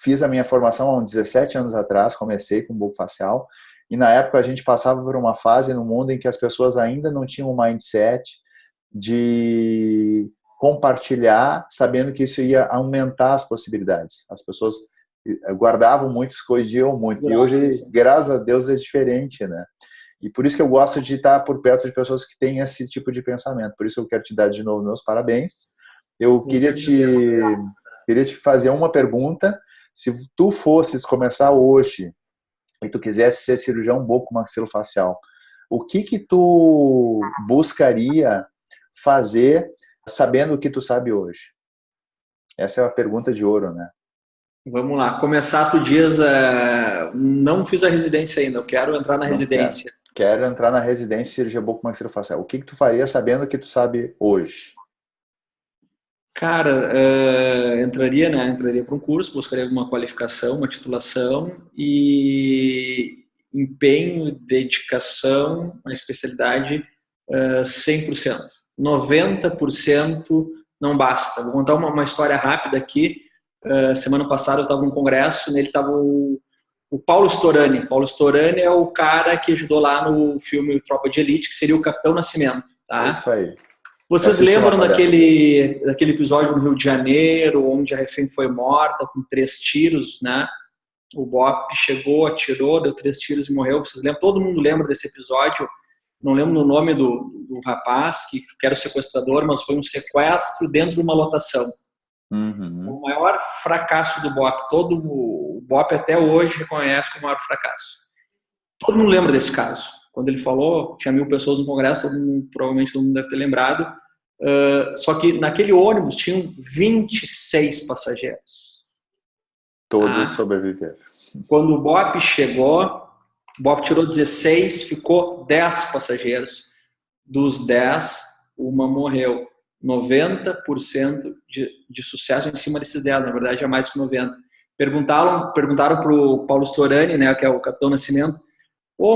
fiz a minha formação há uns 17 anos atrás, comecei com bucofacial, e na época a gente passava por uma fase no mundo em que as pessoas ainda não tinham um mindset de compartilhar, sabendo que isso ia aumentar as possibilidades. As pessoas guardavam muito, escondiam muito. E hoje, graças a Deus, é diferente, né? E por isso que eu gosto de estar por perto de pessoas que têm esse tipo de pensamento. Por isso eu quero te dar de novo meus parabéns. Eu queria te fazer uma pergunta. Se tu fosses começar hoje e tu quisesse ser cirurgião bucomaxilofacial, o que tu buscaria fazer sabendo o que tu sabe hoje? Essa é a pergunta de ouro, né? Vamos lá. Começar, tu diz, não fiz a residência ainda, eu quero entrar na residência. Quero entrar na residência de cirurgia bucomaxilofacial. O que tu faria sabendo o que tu sabe hoje? Cara, entraria para um curso, buscaria alguma qualificação, uma titulação e empenho, dedicação, uma especialidade 100%. 90% não basta. Vou contar uma história rápida aqui. Semana passada eu estava num congresso, nele estava o Paulo Storani. Paulo Storani é o cara que ajudou lá no filme Tropa de Elite, que seria o Capitão Nascimento. Tá? É isso aí. Vocês lembram daquele episódio no Rio de Janeiro, onde a refém foi morta com 3 tiros, né? O BOP chegou, atirou, deu 3 tiros e morreu. Vocês lembram? Todo mundo lembra desse episódio. Não lembro o nome do rapaz que era o sequestrador, mas foi um sequestro dentro de uma lotação. Uhum. O maior fracasso do BOP. O BOP até hoje reconhece como o maior fracasso. Todo mundo lembra desse caso. Quando ele falou, tinha 1000 pessoas no congresso, provavelmente todo mundo deve ter lembrado. Só que naquele ônibus tinham 26 passageiros. Todos sobreviveram. Quando o BOP chegou, o BOP tirou 16, ficou 10 passageiros. Dos 10, uma morreu. 90% de sucesso em cima desses 10, na verdade é mais que 90%. Perguntaram para o Paulo Storani, né, que é o Capitão Nascimento,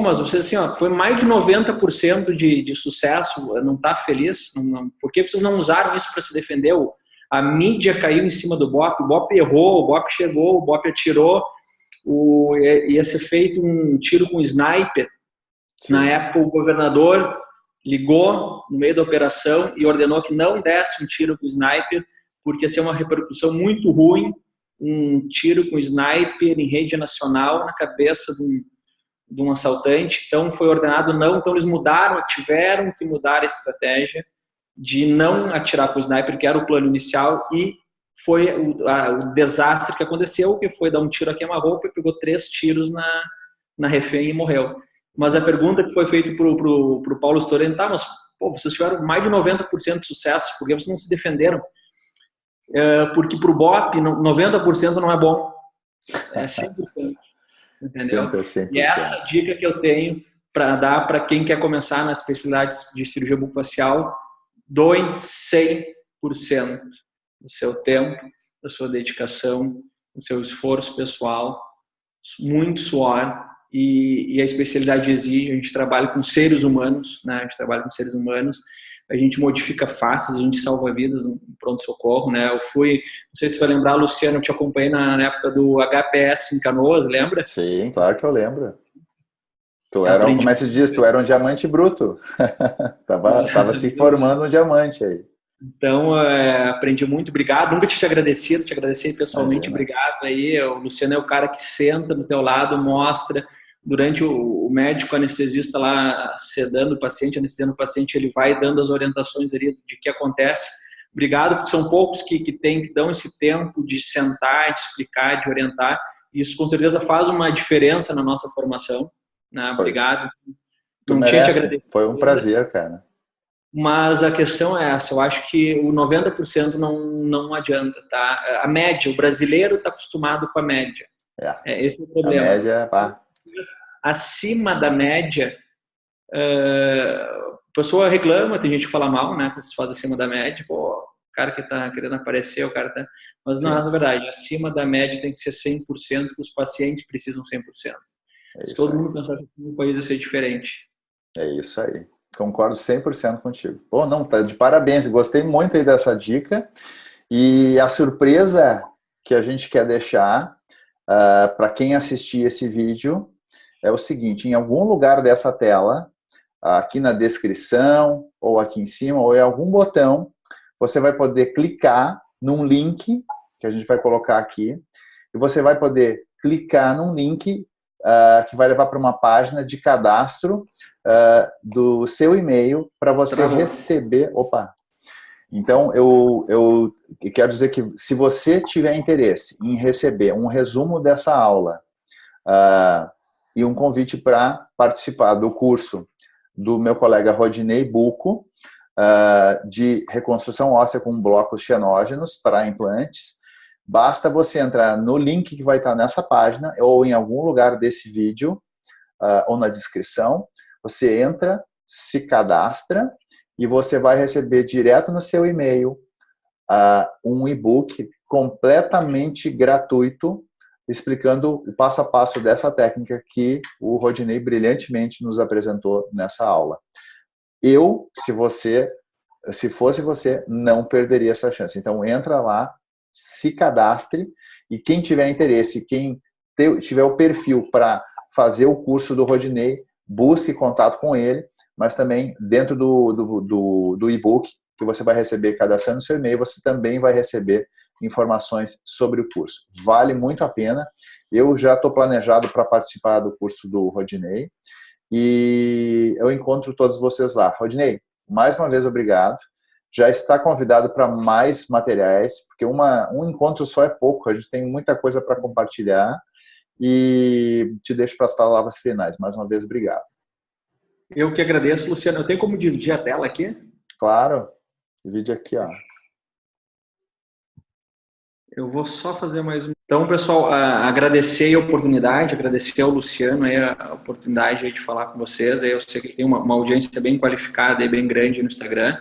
mas você assim, foi mais de 90% de sucesso, não está feliz? Por que vocês não usaram isso para se defender? A mídia caiu em cima do BOP, o BOP errou, o BOP chegou, o BOP atirou, ia ser feito um tiro com sniper. Sim. Na época o governador ligou no meio da operação e ordenou que não desse um tiro com sniper, porque ia ser uma repercussão muito ruim, um tiro com sniper em rede nacional na cabeça de um assaltante. Então foi ordenado não, então eles tiveram que mudar a estratégia de não atirar com o sniper, que era o plano inicial, e foi o desastre que aconteceu, que foi dar um tiro a queima-roupa e pegou 3 tiros na refém e morreu. Mas a pergunta que foi feita pro Paulo Storani, tá, mas vocês tiveram mais de 90% de sucesso, por que vocês não se defenderam? Porque pro BOP 90% não é bom, é 100%. Entendeu? 100%. E essa dica que eu tenho para dar para quem quer começar nas especialidades de cirurgia bucofacial: doe 100% do seu tempo, da sua dedicação, do seu esforço pessoal, muito suor, e a especialidade exige. A gente trabalha com seres humanos, né? A gente modifica faces, a gente salva vidas no pronto-socorro, né? Não sei se tu vai lembrar, Luciano, eu te acompanhei na época do HPS em Canoas, lembra? Sim, claro que eu lembro. Como é que se diz? Tu era um diamante bruto. Tava se formando um diamante aí. Então, aprendi muito, obrigado. Nunca tinha te agradeci pessoalmente, Imagina. obrigado aí. O Luciano é o cara que senta do teu lado, mostra, durante o médico anestesista lá sedando o paciente, anestesiando o paciente, ele vai dando as orientações ali de que acontece. Obrigado, porque são poucos que dão esse tempo de sentar, de explicar, de orientar. Isso com certeza faz uma diferença na nossa formação, né? Obrigado. Tu Não tinha te merece. agradecido. Foi um prazer, cara. Mas a questão é essa, eu acho que o 90% não adianta, tá? A média, o brasileiro está acostumado com a média. Esse é o A problema. média, pá. Acima da média, a pessoa reclama, tem gente que fala mal, né? Quando se faz acima da média, pô, o cara que está querendo aparecer, o cara tá... Mas não, na verdade, acima da média tem que ser 100%, que os pacientes precisam 100%. Se todo mundo pensasse assim, o país ia ser diferente. É isso aí. Concordo 100% contigo. Pô, não, tá de parabéns. Gostei muito aí dessa dica. E a surpresa que a gente quer deixar para quem assistir esse vídeo é o seguinte: em algum lugar dessa tela, aqui na descrição, ou aqui em cima, ou em algum botão, você vai poder clicar num link que a gente vai colocar aqui, e você vai poder clicar num link que vai levar para uma página de cadastro do seu e-mail para você receber... Opa! Então, eu quero dizer que se você tiver interesse em receber um resumo dessa aula e um convite para participar do curso do meu colega Rodinei Bucco, de reconstrução óssea com blocos xenógenos para implantes, basta você entrar no link que vai estar nessa página ou em algum lugar desse vídeo ou na descrição. Você entra, se cadastra e você vai receber direto no seu e-mail um e-book completamente gratuito explicando o passo a passo dessa técnica que o Rodinei brilhantemente nos apresentou nessa aula. Se fosse você, não perderia essa chance. Então, entra lá, se cadastre, e quem tiver interesse, quem tiver o perfil para fazer o curso do Rodinei, busque contato com ele, mas também dentro do e-book que você vai receber cadastrando seu e-mail, você também vai receber informações sobre o curso. Vale muito a pena. Eu já estou planejado para participar do curso do Rodinei e eu encontro todos vocês lá. Rodinei, mais uma vez, obrigado. Já está convidado para mais materiais, porque um encontro só é pouco, a gente tem muita coisa para compartilhar e te deixo para as palavras finais. Mais uma vez, obrigado. Eu que agradeço, Luciano. Eu tenho como dividir a tela aqui? Claro. Divide aqui, ó. Eu vou só fazer mais um. Então, pessoal, agradecer a oportunidade, agradecer ao Luciano a oportunidade de falar com vocês. Eu sei que ele tem uma audiência bem qualificada e bem grande no Instagram.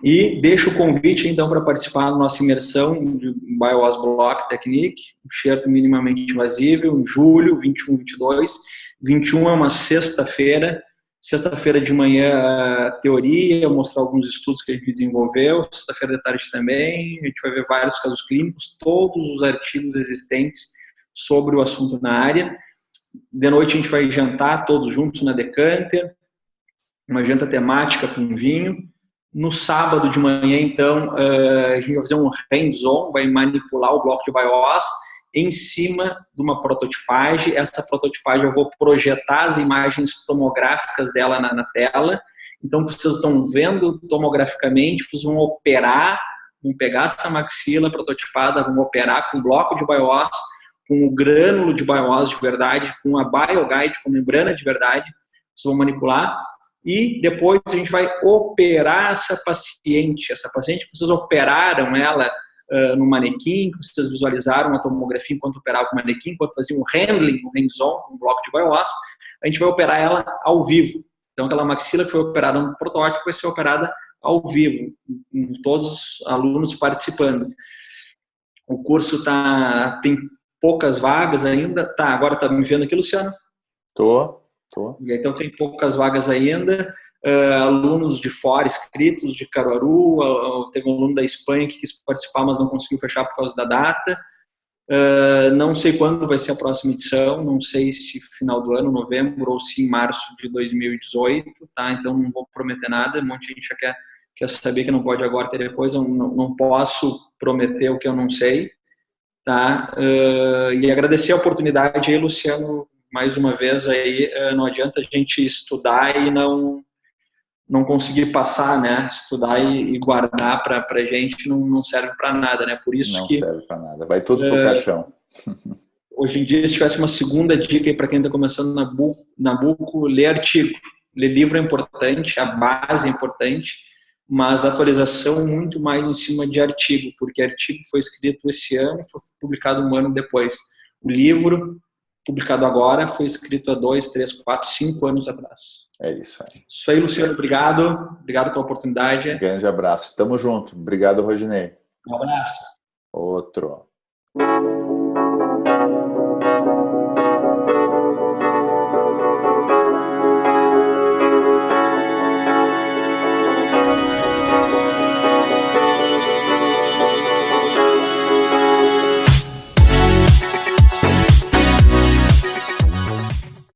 E deixo o convite, então, para participar da nossa imersão de BioOS Block Technique, um enxerto minimamente invasível, em julho, 21, 22. 21 é uma sexta-feira. Sexta-feira de manhã, teoria, mostrar alguns estudos que a gente desenvolveu. Sexta-feira de tarde também. A gente vai ver vários casos clínicos, todos os artigos existentes sobre o assunto na área. De noite a gente vai jantar todos juntos na Decanter, uma janta temática com vinho. No sábado de manhã, então, a gente vai fazer um hands-on, vai manipular o bloco de BioOS em cima de uma prototipagem. Essa prototipagem eu vou projetar as imagens tomográficas dela na tela. Então, vocês estão vendo tomograficamente, vocês vão operar, vão pegar essa maxila prototipada, vão operar com o bloco de BioOS, com o grânulo de BioOS de verdade, com a BioGuide, com a membrana de verdade. Vocês vão manipular. E depois a gente vai operar essa paciente. Essa paciente, vocês operaram ela no manequim, que vocês visualizaram a tomografia enquanto operava o manequim, enquanto fazia um handling, um hands-on, um bloco de BioOS, a gente vai operar ela ao vivo. Então, aquela maxila que foi operada no protótipo vai ser operada ao vivo, com todos os alunos participando. O curso tem poucas vagas ainda. Agora está me vendo aqui, Luciano? Tô. Então, tem poucas vagas ainda. Alunos de fora inscritos, de Caruaru, teve um aluno da Espanha que quis participar, mas não conseguiu fechar por causa da data. Não sei quando vai ser a próxima edição, não sei se final do ano, novembro, ou se em março de 2018, tá? Então não vou prometer nada, um monte de gente já quer saber que não pode agora, ter depois, eu não posso prometer o que eu não sei, tá? E agradecer a oportunidade aí, Luciano, mais uma vez aí, não adianta a gente estudar e não conseguir passar, né? Estudar e guardar para a gente não serve para nada, né? Por isso Não que serve para nada. Vai tudo pro caixão. hoje em dia, se tivesse uma segunda dica para quem está começando na Buco, ler artigo. Ler livro é importante, a base é importante, mas a atualização muito mais em cima de artigo, porque artigo foi escrito esse ano e foi publicado um ano depois. O livro, publicado agora, foi escrito há 2, 3, 4, 5 anos atrás. É isso aí. Isso aí, Luciano, obrigado. Obrigado pela oportunidade. Um grande abraço. Tamo junto. Obrigado, Rodinei. Um abraço. Outro.